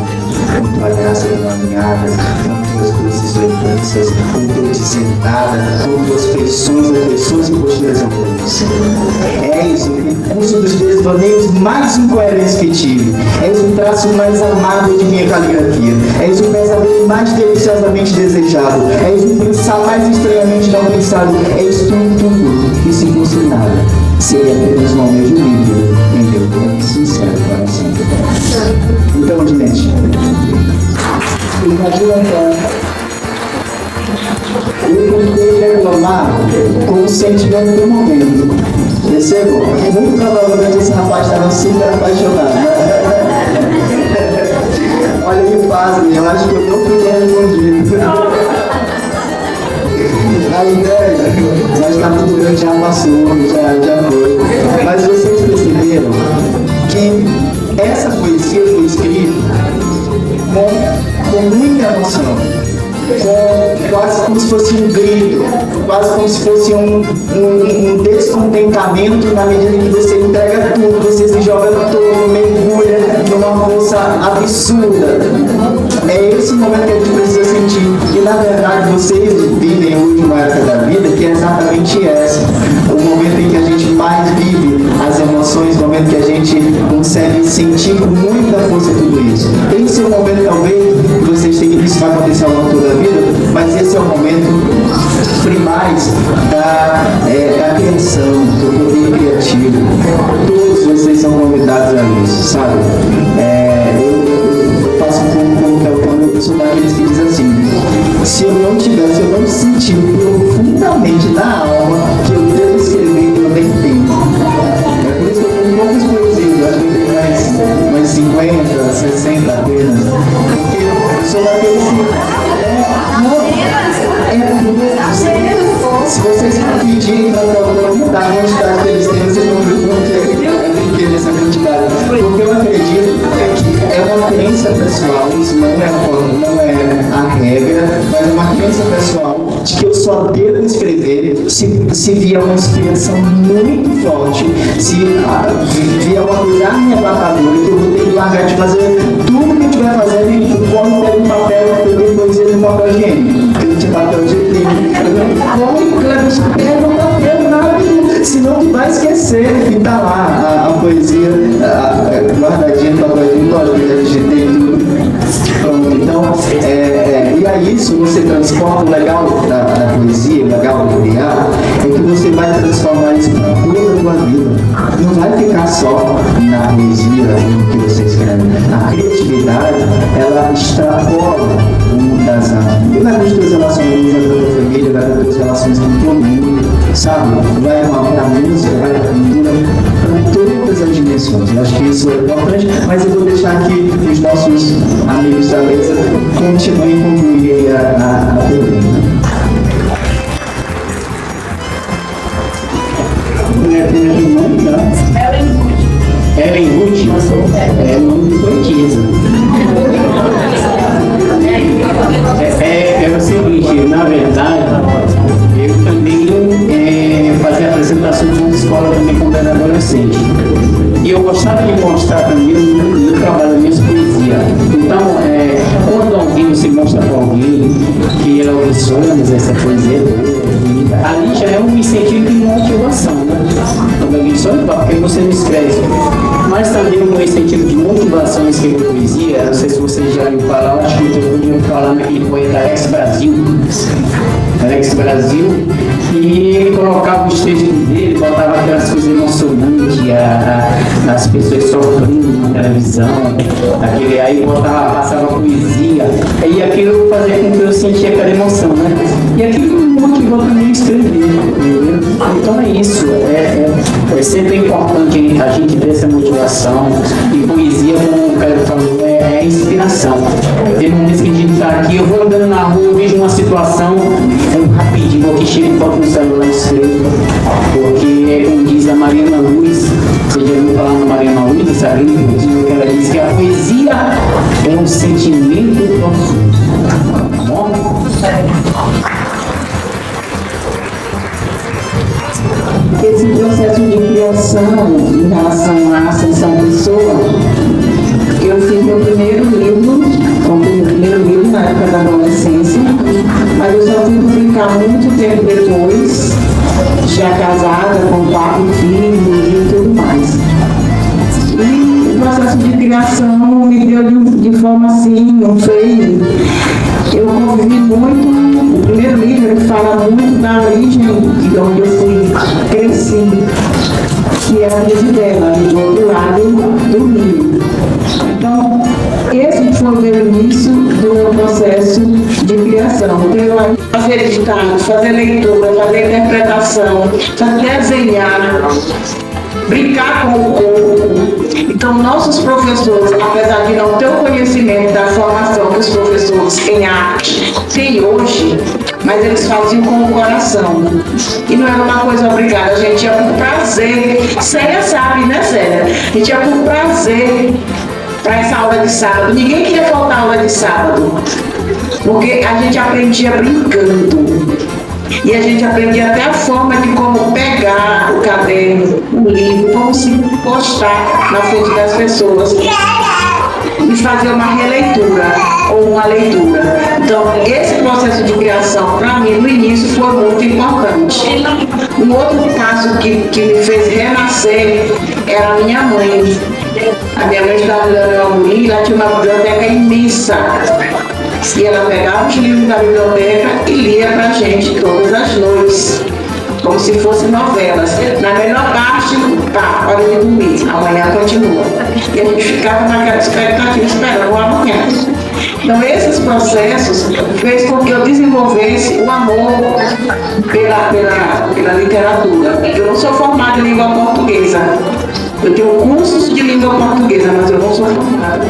[SPEAKER 1] com tua graça iluminada, com tuas doces lembranças, com tua desentada, com tuas feições, afeições e posturas amorosas. És o recurso dos desvaneios mais incoerentes que tive. És o traço mais amável de minha caligrafia. És o pesadelo mais deliciosamente desejado. És o pensar mais estranhamente não pensado. És tudo. E se fosse nada, seria apenas um almejo livre em meu bom sincero coração. Então, gente, imagina eu tentei reclamar com o sentimento do momento. Percebam? Muito provavelmente esse rapaz estava super apaixonado. Olha, me pasmem, eu acho que eu não fui respondido. A ideia, mas está tudo bem, já passou, já foi. Mas vocês perceberam que essa poesia foi escrita com muita emoção, quase como se fosse um grito, quase como se fosse um descontentamento na medida em que você entrega tudo, você se joga todo, mergulha numa força absurda. É esse momento que a gente precisa sentir. E na verdade vocês vivem a última época da vida, que é exatamente essa. O momento em que a gente mais vive as emoções, o momento que a gente consegue sentir com muita força tudo isso. Esse é o momento, talvez, que vocês têm que isso vai acontecer ao longo da vida, mas esse é o momento primais da criação, do poder criativo. Todos vocês são convidados a isso, sabe? Eu faço um pouco quando eu sou daqueles que diz assim: se eu não sentir profundamente na alma que eu devo escrever, eu não tenho tempo. É por isso que eu tenho poucas poesias, eu acho que eu tenho mais 50, 60 apenas. Porque eu sou daqueles se vocês pedirem para aumentar a quantidade que eles têm, vocês vão querer essa quantidade. Porque eu acredito que é uma crença pessoal, isso não é a regra, mas é uma crença pessoal de que eu só devo escrever se vier uma inspiração muito forte, se vier uma coisa arrebatadora, que eu vou ter que largar de fazer tudo que eu estiver fazendo e como pego um papel, eu depois ele no papel higiênico, porque de papel higiênico, como pega um papel rápido, senão tu vai esquecer, e tá lá a poesia guardadinha no papel higiênico, a gente tem tudo. Pronto, então, e aí isso você transforma, o legal da poesia, o legal de criar, é que você vai transformar isso para toda a tua vida. Não vai ficar só na poesia, no que você escreve. A criatividade, ela extrapola o mundo das artes. E vai para os teus relacionamentos, vai para a tua família, vai para as tuas relações com todo mundo, sabe? Vai para a música, vai para a pintura, para todas as dimensões. Eu acho que isso é importante, mas eu vou deixar aqui os nossos amigos da mesa continuem e concluírem a pergunta.
[SPEAKER 7] Ellen Ruth, é o nome de poetisa. É o seguinte, na verdade, eu também fazia apresentação de uma escola também quando era adolescente. E eu gostava de mostrar também no trabalho das minhas poesias. Então, quando alguém se mostra para alguém que ela sonhos essa poesia, ali já é um incentivo de motivação, né? Quando alguém sonha, porque você não escreve. Mas também um incentivo de motivação em escrever poesia, não sei se vocês já ouviram falar, acho que eu ouvi falar naquele poeta Alex Brasil, e ele colocava os textos dele, botava aquelas coisas emocionantes, as pessoas sofrendo na televisão, aí passava poesia, e aquilo fazia com que eu sentia aquela emoção, né? E aquilo me motivou também a escrever, entendeu? Então é isso, é sempre importante a gente ter essa motivação, e poesia, como o cara falou, é inspiração. Tem momentos que a gente está aqui, eu vou andando na rua, eu vejo uma situação, rapidinho, vou aqui, chego e boto no celular e escrevo, porque como diz a Mariana Luiz, você já ouviu falar na Mariana Luiz, essa grande poesia, que ela diz que a poesia é um sentimento profundo. Tá bom?
[SPEAKER 3] Esse processo de criação em relação à Ascensão Pessoa, eu fiz meu primeiro livro, na época da adolescência, mas eu só fui publicar muito tempo depois, já casada, com 4 filhos e tudo mais. E o processo de criação me deu de forma assim, não foi. Eu convivi muito, o primeiro livro ele fala muito da origem de onde eu cresci, que é a Residela, do outro lado do Rio. Então, esse foi o meu início do meu processo de criação. Eu fazer ditado, fazer leitura, fazer interpretação, desenhar, brincar com o corpo. Então, nossos professores, apesar de não ter o conhecimento da formação que os professores em arte têm hoje, mas eles faziam com o coração. E não era uma coisa obrigada, a gente ia por prazer. Célia sabe, né, Célia? A gente ia por prazer para essa aula de sábado. Ninguém queria faltar a aula de sábado, porque a gente aprendia brincando. E a gente aprendia até a forma de como pegar o caderno, o livro, como se postar na frente das pessoas e fazer uma releitura ou uma leitura. Então, esse processo de criação, para mim, no início, foi muito importante. Um outro caso que me fez renascer era a minha mãe. A minha mãe estava dando uma e ela tinha uma biblioteca imensa. E ela pegava os livros da biblioteca e lia para a gente todas as noites, como se fossem novelas. Na melhor parte, pá, hora de dormir, amanhã continua. E a gente ficava naquela expectativa, esperando o amanhã. Então, esses processos fez com que eu desenvolvesse o amor pela literatura. Eu não sou formada em língua portuguesa. Eu tenho cursos de língua portuguesa, mas eu não sou formada.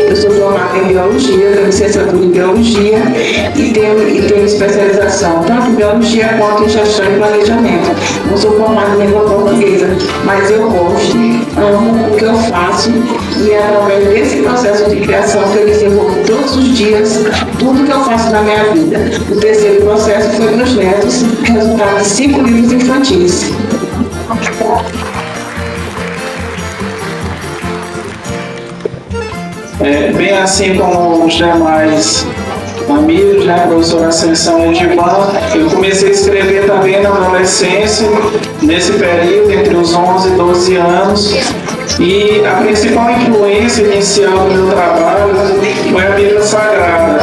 [SPEAKER 3] Eu sou formada em biologia, tenho licenciatura em biologia e tenho especialização tanto em biologia quanto em gestão e planejamento. Não sou formada em língua portuguesa, mas eu gosto, amo o que eu faço e é através desse processo de criação que eu desenvolvo todos todos os dias, tudo que eu faço na minha vida. O terceiro processo foi meus netos, resultado de 5 livros infantis.
[SPEAKER 6] Bem assim como os demais amigos, né, professor Ascensão e Edivan, eu comecei a escrever também na adolescência, nesse período, entre os 11 e 12 anos, e a principal influência inicial do meu trabalho foi a Bíblia Sagrada.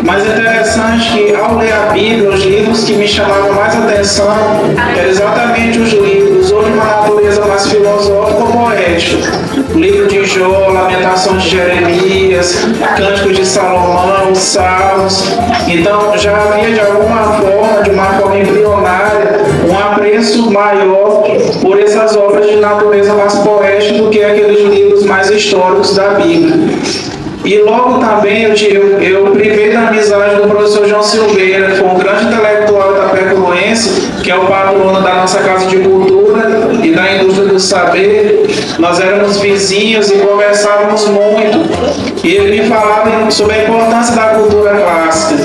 [SPEAKER 6] Mas é interessante que, ao ler a Bíblia, os livros que me chamavam mais atenção eram exatamente os livros ou de uma natureza mais filosófica ou poética. O livro de Jó, Lamentações de Jeremias, Cântico de Salomão, Salmos. Então já havia de alguma forma, de uma forma embrionária, um apreço maior por essas obras de natureza mais poética do que aqueles livros mais históricos da Bíblia. E logo também eu privei da amizade do professor João Silveira, que foi um grande intelectual itapecuense, que é o patrono da nossa Casa de Cultura e da Indústria do Saber. Nós éramos vizinhos e conversávamos muito. E ele me falava sobre a importância da cultura clássica.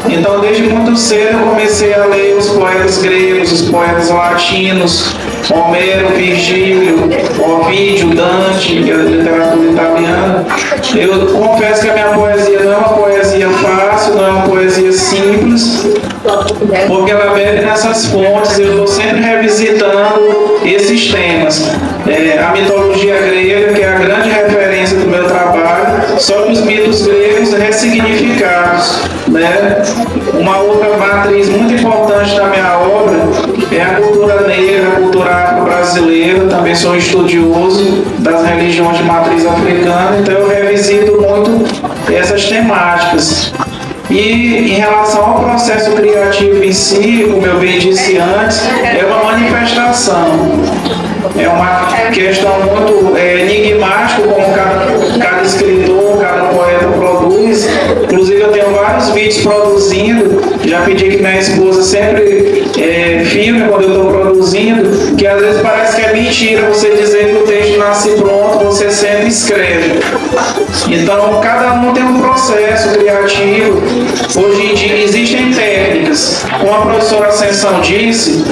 [SPEAKER 6] Então, desde muito cedo, eu comecei a ler os poetas gregos, os poetas latinos, Homero, Virgílio, Ovídio, Dante, que é da literatura italiana. Eu confesso que a minha poesia não é uma poesia fácil, não é uma poesia simples, porque ela bebe nessas fontes. Eu estou sempre revisitando esses temas. A mitologia grega, que é a grande referência do meu trabalho, só que os mitos gregos ressignificados, né? Uma outra matriz muito importante da minha obra é a cultura negra, a cultura afro-brasileira. Também sou estudioso das religiões de matriz africana, então eu revisito muito essas temáticas. E em relação ao processo criativo em si, como eu bem disse antes, é uma manifestação. É uma questão muito enigmática, como cada escritor, cada poeta produz. Inclusive eu tenho vários vídeos produzindo. Já pedi que minha esposa sempre filme quando eu estou produzindo, que às vezes parece que é mentira você dizer que o texto nasce pronto, você sempre escreve. Então cada um tem um processo criativo. Hoje em dia existem técnicas. Como a professora Ascensão disse,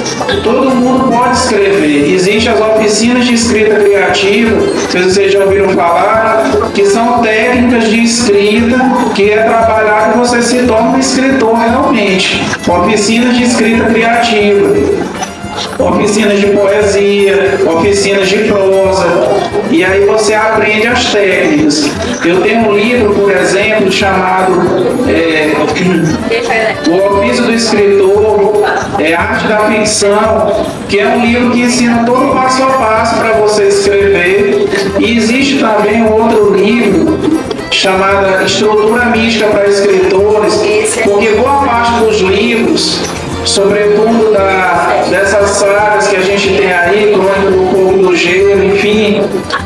[SPEAKER 6] todo mundo pode escrever. Existem as oficinas de escrita criativa, se vocês já ouviram falar, que são técnicas de escrita que é trabalhar que você se torna um escritor realmente. Oficinas de escrita criativa, oficinas de poesia, oficinas de prosa, e aí você aprende as técnicas. Eu tenho um livro, por exemplo, chamado O Ofício do Escritor, Arte da Ficção, que é um livro que ensina todo passo a passo para você escrever. E existe também um outro livro chamado Estrutura Mística para Escritores, porque boa parte dos livros, sobretudo dessas sagas que a gente tem aí, Crônica do Fogo do Gelo, enfim,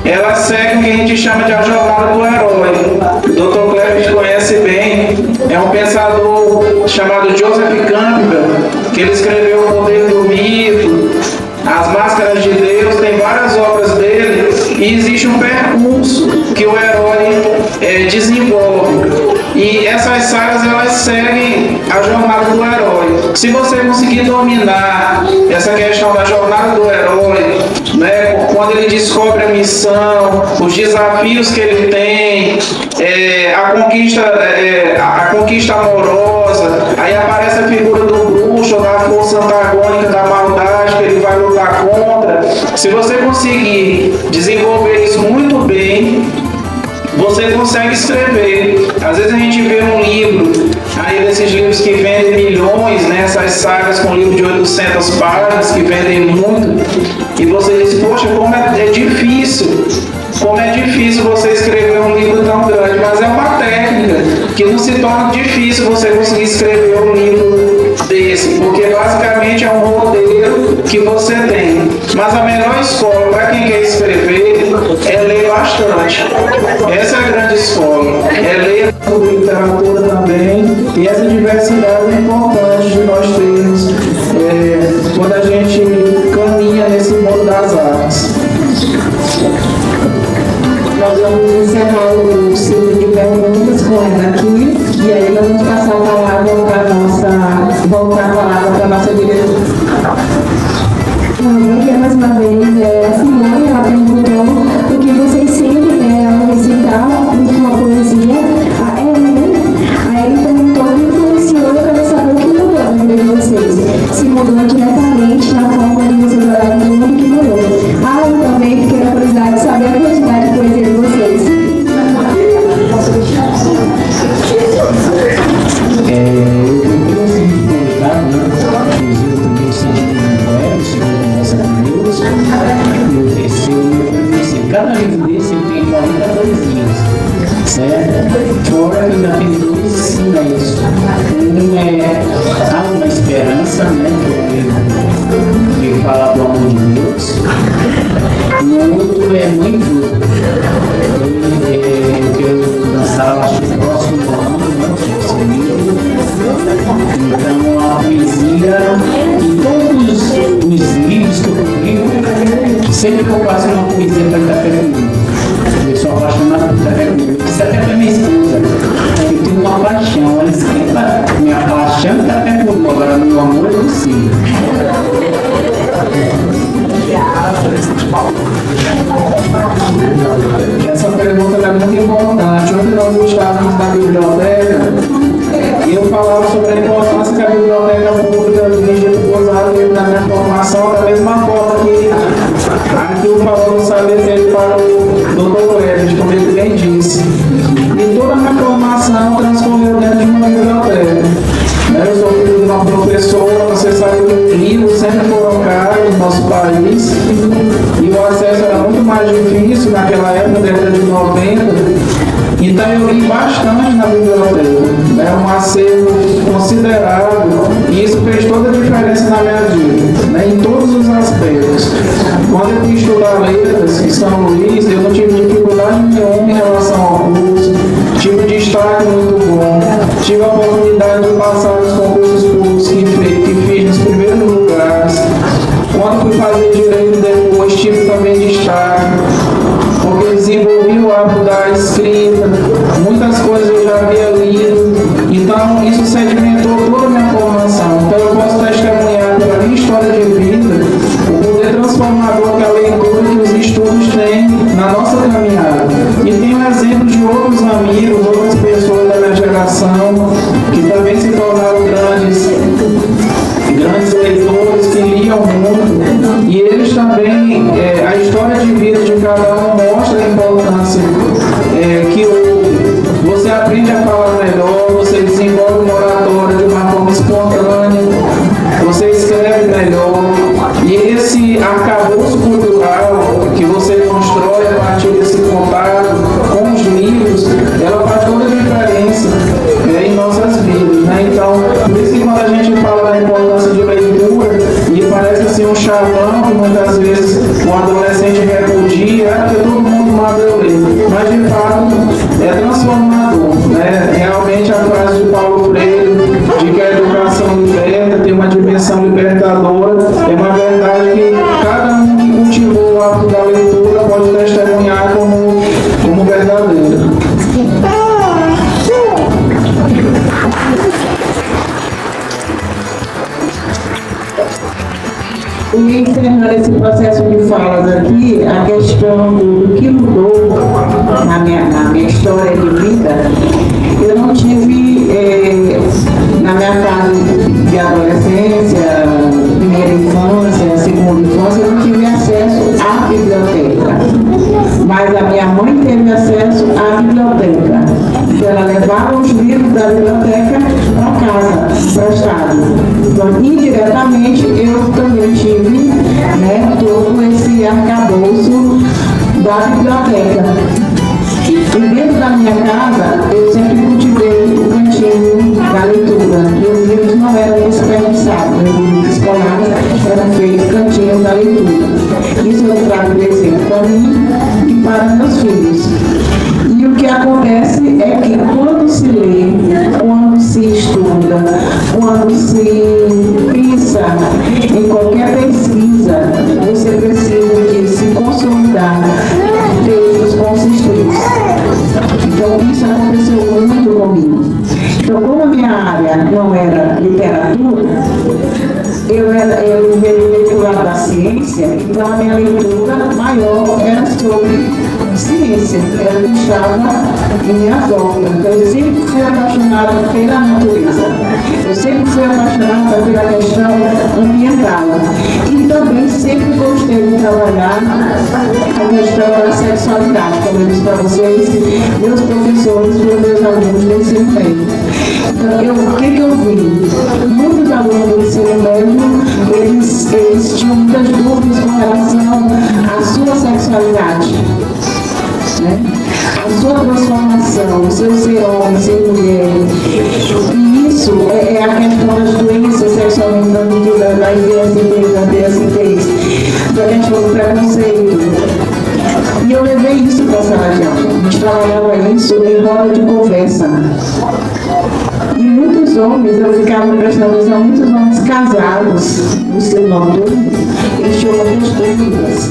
[SPEAKER 6] elas seguem o que a gente chama de a jornada do herói. O Dr. Cleves conhece bem, é um pensador chamado Joseph Campbell, que ele escreveu O Poder do Mito, As Máscaras de Deus, tem várias obras dele, e existe um percurso que o herói desenvolve. E essas sagas, elas seguem a jornada do herói. Se você conseguir dominar essa questão da jornada do herói, né, quando ele descobre a missão, os desafios que ele tem, a conquista amorosa, aí aparece a figura do bruxo, da força antagônica, da maldade que ele vai lutar contra. Se você conseguir desenvolver isso muito bem, você consegue escrever. Às vezes a gente vê um livro, aí desses livros que vendem milhões, né, essas sagas com livro de 800 páginas que vendem muito, e você diz, poxa, como é difícil. Como é difícil você escrever um livro tão grande, mas é uma técnica que não se torna difícil você conseguir escrever um livro desse, porque basicamente é um roteiro que você tem. Mas a melhor escola para quem quer escrever é ler bastante. Essa é a grande escola, é ler sobre literatura também, e essa diversidade é importante de nós termos quando a gente caminha nesse mundo das artes.
[SPEAKER 4] Nós vamos encerrar o ciclo de perguntas com ela aqui. Bom dia mais uma vez. A Simone, ela perguntou o que vocês sentem ao recitar uma poesia. A Ellen perguntou o que influenciou para saber o que mudou na vida de vocês. Se mudou diretamente na forma de vocês olharem o mundo que mudou. Eu também fiquei na curiosidade de saber a quantidade de poesia de vocês.
[SPEAKER 7] Cada livro desse tem 40 poesias, certo? Fora que ainda tem 2 silêncios. Um é Há uma Esperança, né? Que fala do amor de Deus. E o outro é Mãe Flor. Que eu lançar, acho que no próximo ano, né? Então a poesia e todos os livros que eu publico, sempre que eu faço uma poesia para Itapecuru, eu sou apaixonado por Itapecuru. Isso até para minha esposa. Eu tenho uma paixão, ela escreva minha paixão é Itapecuru, agora meu amor é você.
[SPEAKER 6] Essa pergunta é muito importante. Ontem nós estávamos na biblioteca e eu falava sobre a importância que a biblioteca pública dirigida por Gozado na minha formação, da mesma forma que o falou no saber para o Dr. Cléber, como ele bem disse. E toda a minha formação transcorreu dentro de uma biblioteca. Eu sou filho de uma professora, você sabe que livros sempre foram caros no nosso país e o acesso era muito mais difícil naquela época, década de 90. Então eu li bastante na biblioteca, é um acervo considerável e isso fez toda a diferença na minha vida, né, em todos os aspectos. Quando eu fui estudar letras em São Luís, eu não tive dificuldade nenhuma em relação ao curso, tive um destaque muito bom, tive a oportunidade de passar nos concursos públicos que fiz nos primeiros lugares. Quando fui fazer direito depois, tive também destaque, porque eu desenvolvi o hábito da escrita, muitas coisas eu já havia lido, então isso sedimentou toda a minha formação. Então eu posso testemunhar pela minha história de vida o poder transformador que a leitura e os estudos têm na nossa caminhada. E tenho exemplos de outros amigos, outras pessoas da minha geração, que também se tornaram grandes leitores, que liam muito, e eles também, a história de vida de cada um mostra a importância que você aprende a falar melhor, você desenvolve uma oratória de uma forma espontânea, você escreve melhor, e esse arcabouço cultural que você constrói a partir desse contato com os livros, ela faz toda a diferença em nossas vidas, né? Então, por isso que quando a gente fala da importância de leitura, e parece assim um chavão que muitas vezes o adolescente repudia, porque todo mundo manda eu ler, mas de fato é transformador, né? Realmente a frase de Paulo Freire, de que a educação liberta, tem uma dimensão libertadora, é uma verdade que cada um que cultivou o hábito da leitura pode testemunhar como verdadeira.
[SPEAKER 3] E encerrando esse processo de falas aqui, a questão do que mudou na minha história de vida, eu não tive, na minha fase de adolescência, primeira infância, segunda infância, eu não tive acesso à biblioteca. Mas a minha mãe teve acesso à biblioteca. Então ela levava os livros da biblioteca para casa, emprestados. Então, indiretamente, eu também tive, né, todo esse arcabouço da biblioteca. E dentro da minha casa, eu sempre cultivei o cantinho da leitura. Meus livros não eram desperdiçados, meus livros escolares eram feitos cantinho da leitura. Isso eu trago de exemplo para mim e para meus filhos. E o que acontece é que quando se lê, quando se estuda, quando se pensa em qualquer pesquisa, você precisa de se consolidar textos consistentes. Então isso aconteceu muito comigo. Então, como a minha área não era literatura, eu veio lado da ciência, então a minha leitura maior era sobre ciência, era o que estava em minhas obras. Então, eu sempre fui apaixonada pela natureza, eu sempre fui apaixonada pela questão ambiental. E também sempre gostei de trabalhar a questão da sexualidade, como eu disse para vocês, meus professores e meus alunos do ensino médio. Então, o que eu vi? Muitos alunos do ensino médio, eles tinham muitas dúvidas com relação à sua sexualidade, né? A sua transformação, o seu ser homem, ser mulher. E isso é a questão das doenças sexualmente transmitidas, da IVST, da DST, da questão do preconceito. E eu levei isso para a sala de aula. A gente trabalhava isso em roda de conversa. E muitos homens, eu ficava prestando atenção, muitos homens casados, no seu nome, eles tinham muitas dúvidas.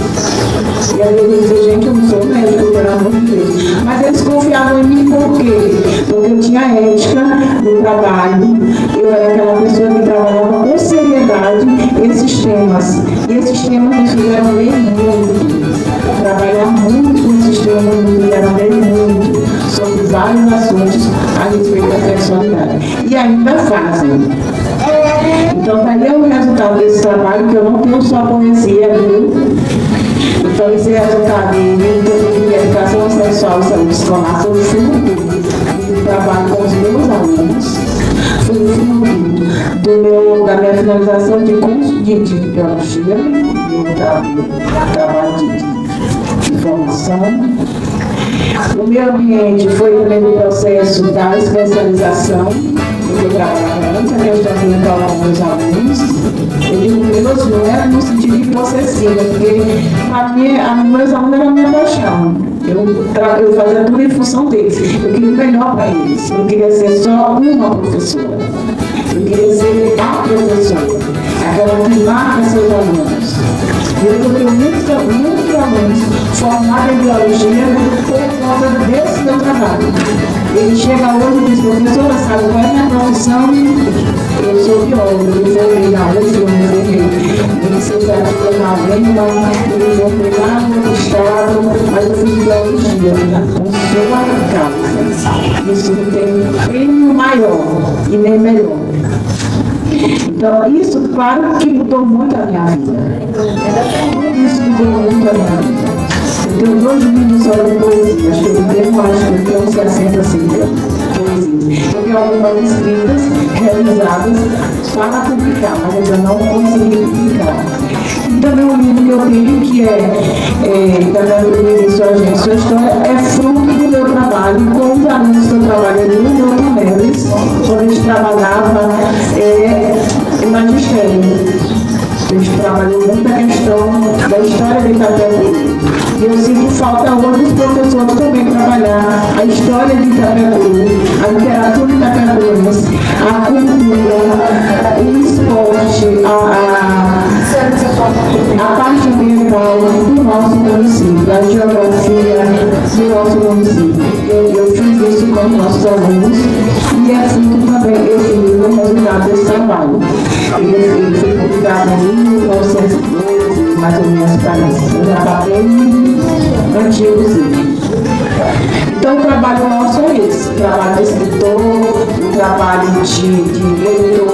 [SPEAKER 3] E às vezes eu dizia, gente, eu não sou médico, pelo amor de Deus. Mas eles confiavam em mim por quê? Porque eu tinha ética no trabalho, eu era aquela pessoa que trabalhava com seriedade esses temas. E esses temas me fizeram ler muito, trabalhar muito com esses temas, me fizeram ler muito sobre vários assuntos a respeito da sexualidade. E ainda fazem. Então, daí é o resultado desse trabalho, que eu não tenho só poesia, viu? Então, esse resultado de educação sexual e saúde escolar foi fruto do trabalho com os meus alunos, foi fruto da minha finalização de curso de biologia, do trabalho de formação. O meu ambiente foi também no processo da especialização, porque eu trabalhava antes a questão ambiental com meus alunos. Eu digo meus, não era no sentido de possessiva, porque para mim, meus alunos eram a minha paixão. Eu fazia tudo em função deles. Eu queria o melhor para eles. Eu queria ser só uma professora. Eu queria ser a professora, aquela que marca seus alunos. Eu tenho muitos alunos formados em biologia por conta desse meu trabalho. Ele chega hoje e diz, professora, sabe qual é a minha profissão? Eu sou biólogo, eu formei na UFRJ, eu sei aqui na Lema, eu formei lá no outro estado, mas eu fiz biologia, com sua causa. Isso não tem prêmio maior e nem melhor. Então, isso, claro, que mudou muito a minha vida. Isso mudou muito a minha vida. Eu tenho 2 livros só de poesia, acho que eu tenho 60 assim, poesias. Eu tenho algumas escritas realizadas para publicar, mas ainda não consegui publicar. E também um livro que eu tenho, que também sua história, é fruto do meu trabalho com os alunos que eu trabalhei no Doutor Neves, quando a gente trabalhava em magistério. A gente trabalhou muito a questão da história de Itapecuru. E eu sinto falta hoje dos professores também trabalhar a história de Itapecuru, a literatura de Itapecuru, a cultura, o esporte, a parte ambiental do nosso município, a geografia do nosso município. Eu fiz isso com os nossos alunos e é fruto também esse livro, o resultado desse trabalho. Ele foi publicado em 1912, mais ou menos, parece. Eu já falei antigozinho. Então, o trabalho nosso é esse, o trabalho de escritor, o trabalho de leitor,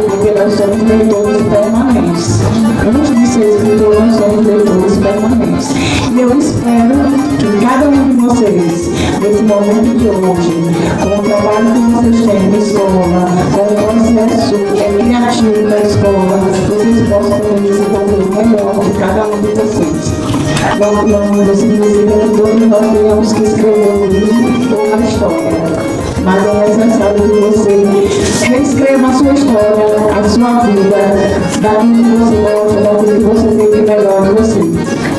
[SPEAKER 3] porque nós somos leitores permanentes. Antes de ser escritor, nós somos leitores permanentes. E eu espero que cada um de vocês, nesse momento de hoje, com o trabalho que vocês têm na escola, com o processo criativo da escola, vocês possam desenvolver o melhor de cada um de vocês. Não significa que todos nós tenhamos que escrever um livro ou uma história, mas é necessário que você reescreva a sua história, a sua vida, daquilo que você gosta, daquilo que você vê que melhor de você.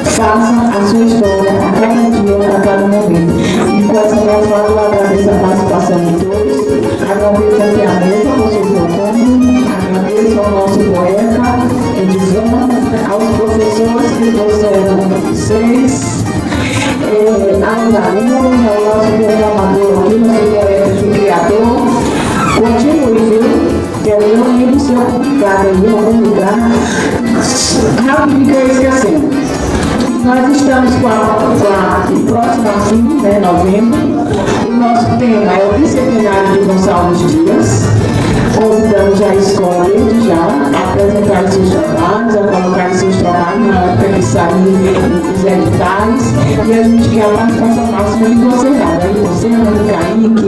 [SPEAKER 3] Faça a sua história a cada dia, a cada momento. E com essa minha fala, eu agradeço a participação de todos, agradeço aqui a mesa, vocês voltando, agradeço ao nosso poeta, Edizão, aos professores que trouxeram vocês, aos alunos, ao nosso programador aqui, nosso poeta de criador. Continue, viu? Que eu não lembro se eu publicar em algum lugar. Rápido que eu esquecendo. Nós estamos com a próxima fim, né, novembro. O nosso tema é o bicentenário de Gonçalves Dias. Convidamos a escola desde já a apresentar seus trabalhos, a colocar seus trabalhos na época que sair os editais. E a gente quer a participação máxima de vocês lá, né? Você, Ana Kaique,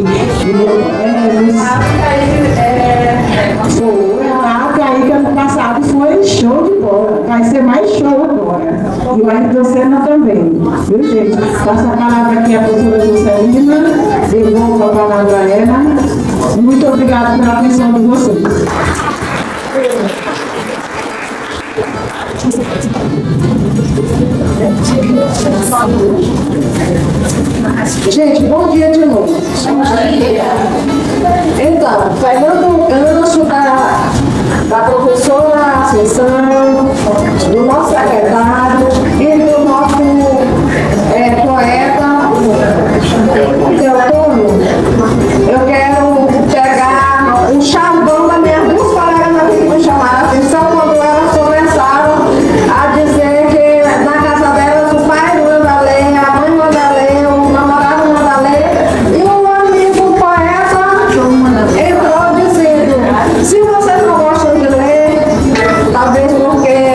[SPEAKER 3] foi a Kaique ano passado foi show de bola. Vai ser mais show agora. E o Ayrton Senna também. Viu, gente? Passa a palavra aqui à professora Juscelina. Devolvo a palavra a ela. Muito obrigada pela atenção de vocês. Gente, bom dia de novo. Então, pegando o gancho da professora Ascensão, do nosso secretário e do nosso poeta Teotônio, eu quero pegar o chavão das minhas duas colegas aqui que me chamaram a atenção quando elas começaram a dizer que na casa delas o pai manda ler, a mãe manda ler, o namorado manda ler, e um amigo poeta entrou dizendo: se vocês não gostam de ler, talvez porque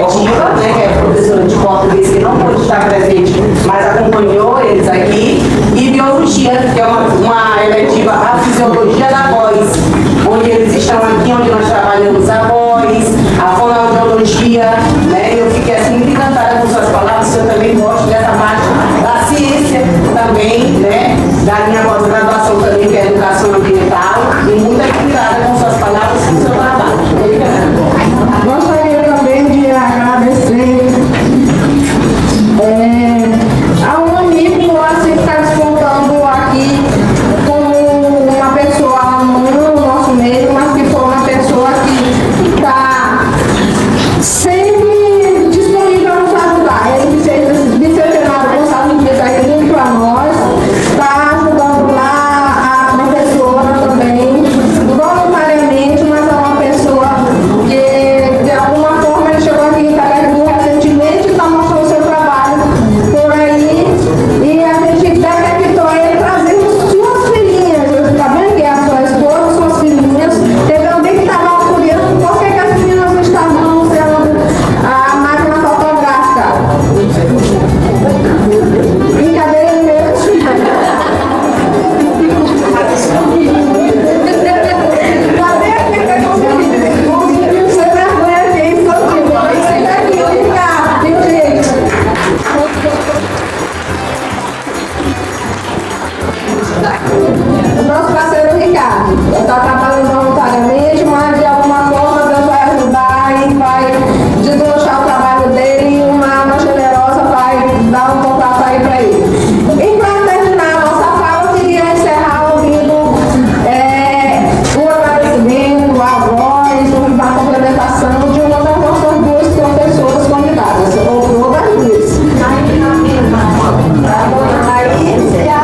[SPEAKER 3] eletiva, né, que é a professora de português que não pôde estar presente, mas acompanhou eles aqui, e biologia, que é uma eletiva, a fisiologia da voz, onde eles estão aqui, onde nós trabalhamos a voz, a fonoaudiologia, né, eu fiquei assim muito encantada com suas palavras, eu também gosto dessa parte da ciência também, né, da minha pós-graduação também, que é educação ambiental, e muito admirada com suas palavras e com seu trabalho.
[SPEAKER 4] Gostaria também de agradecer ao Unico que está despontando aqui como uma pessoa no nosso meio, mas que foi uma pessoa que está sempre disponível a nos ajudar. Ele fez bicentenário Gonçalo Dias aqui junto para nós, está ajudando lá a professora também, voluntariamente, mas é uma pessoa que de alguma forma ele chegou aqui em Itapecuru recentemente e está mostrando seu trabalho por aí, e a gente detectou ele trazendo suas filhinhas. Eu também que é a sua esposa, suas filhinhas. Eu também estava curioso por que as meninas não estavam usando a máquina fotográfica. Brincadeira mesmo. Cadê aquele conseguiu ser vergonha aqui, infantil? Você tá aqui, ficar, tem jeito. O nosso parceiro Ricardo está trabalhando voluntariamente, mas de alguma forma Deus vai ajudar e vai deslanchar o trabalho dele, e uma alma generosa vai dar um contato aí para ele. E para terminar a nossa fala, eu queria encerrar ouvindo o agradecimento, a voz, a complementação de uma das nossas duas professoras convidadas, ou todas duas. A dona Maria e a dona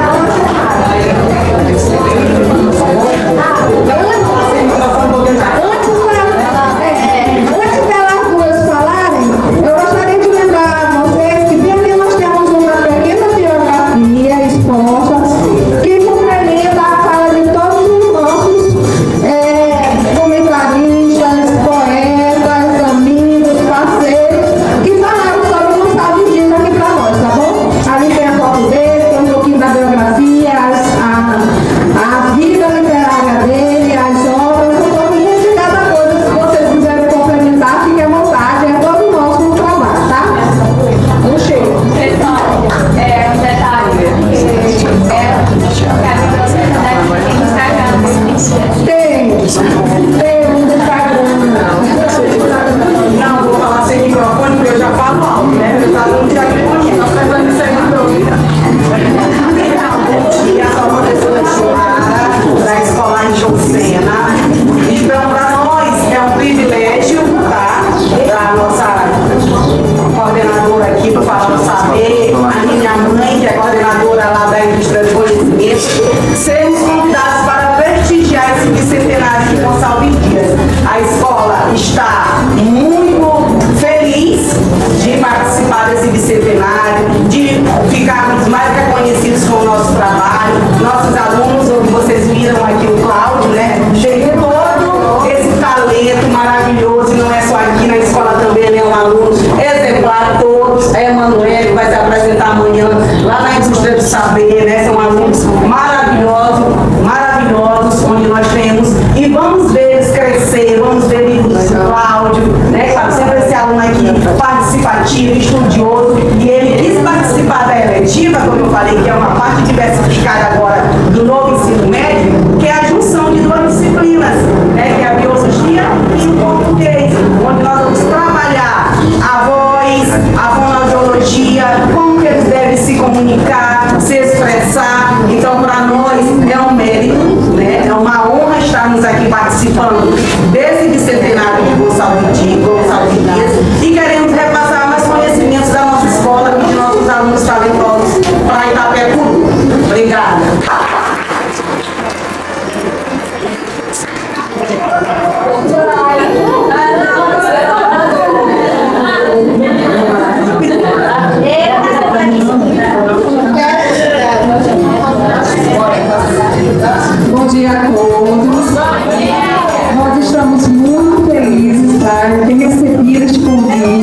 [SPEAKER 4] Antes delas duas falarem, eu gostaria de lembrar a vocês que primeiro nós temos uma pequena biografia exposta que complementa a fala de todos os nossos comentaristas, poetas, amigos, parceiros que falaram sobre o Gonçalo Dias aqui para nós, tá bom? Ali tem a foto dele, tem um pouquinho da biografia, a vida literária dele, as obras, um pouquinho de cada coisa. Se vocês quiserem complementar, fiquem à vontade, é todo nosso trabalho, tá? Um cheiro.
[SPEAKER 8] Pessoal, um detalhe,
[SPEAKER 4] Tem um Instagram.
[SPEAKER 3] Não, vou falar sem microfone, porque eu já falo alto, né? Eu falo muito aqui, nós fazemos isso aí no programa. E a sua professora Silmara, da Escola em Josena. Então, para nós é um privilégio, tá? Da nossa coordenadora aqui do Falando Saber, a minha mãe, que é coordenadora lá da Indústria do Conhecimento, sermos convidados para prestigiar esse bicentenário de Gonçalves Dias. A escola está muito feliz de participar desse bicentenário, de ficarmos mais reconhecidos com o nosso trabalho. Nossos alunos, vocês viram aqui o Cláudio, né? Tem todo esse talento maravilhoso, e não é só aqui na escola também, ele é um aluno exemplar, todos. A Emanuele vai se apresentar amanhã lá na Indústria do Saber, né? São alunos maravilhosos, onde nós temos, e vamos ver eles crescer, vamos ver eles, Cláudio, né? Cláudio, sempre esse aluno aqui participativo, estudioso, e ele quis participar da eletiva, como eu falei, que é uma parte diversificada agora do novo ensino médio, que é a junção de duas disciplinas, né? Que é a biologia e o português, onde nós vamos trabalhar a voz, a fonoaudiologia, como que eles devem se comunicar, se expressar. Então, para nós é um mérito, né? É uma honra estarmos aqui participando desse bicentenário de Gonçalves Dias, e queremos repassar mais conhecimentos da nossa escola e de nossos alunos talentosos para Itapecuru. Obrigada.
[SPEAKER 4] Bom dia a todos. Nós estamos muito felizes, tá? De ter recebido este convite.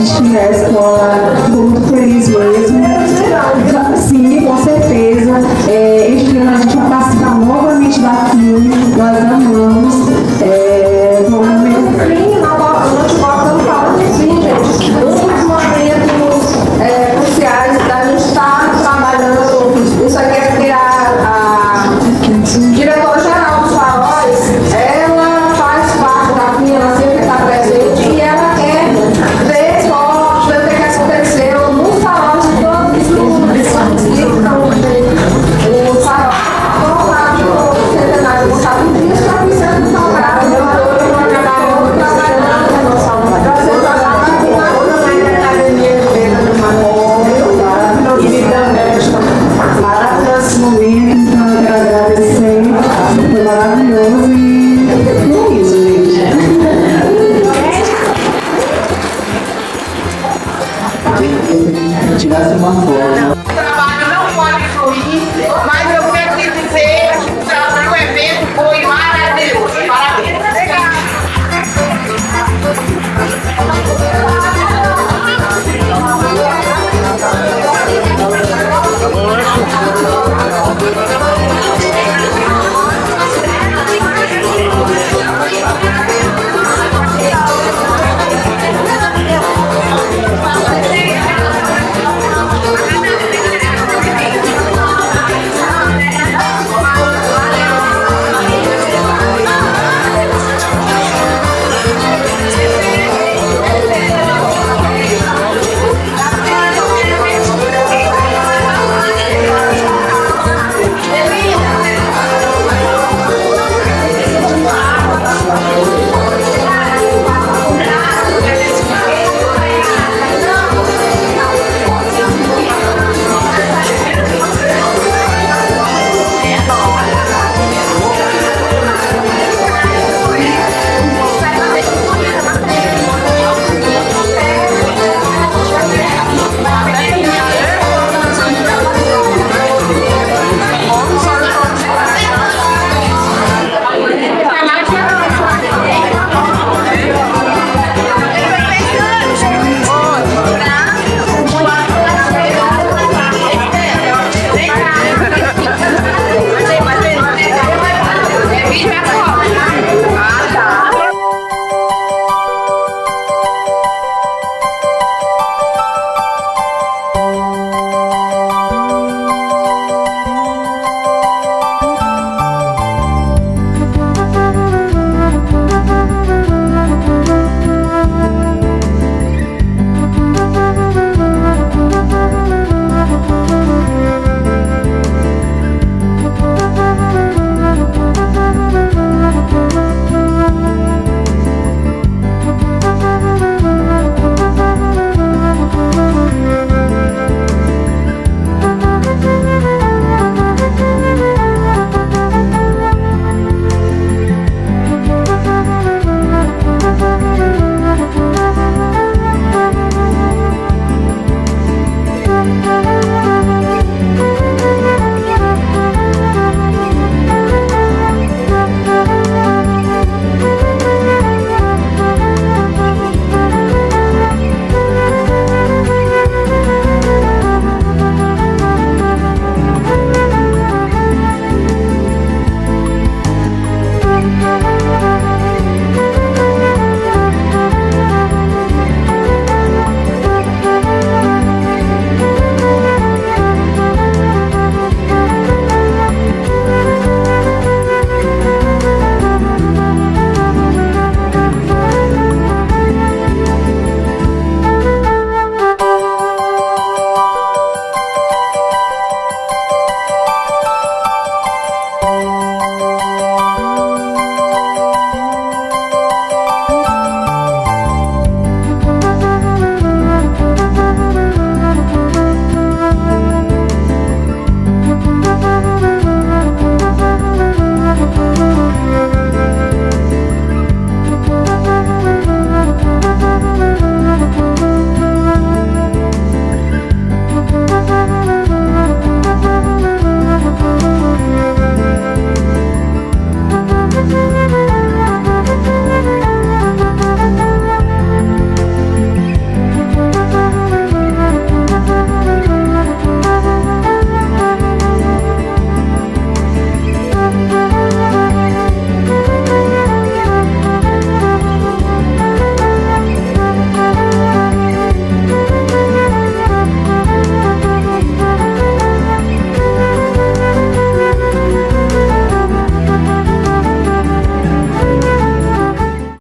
[SPEAKER 1] tirasse uma foto.
[SPEAKER 3] O trabalho não pode fluir, mas eu quero te dizer que o evento foi maravilhoso. Parabéns.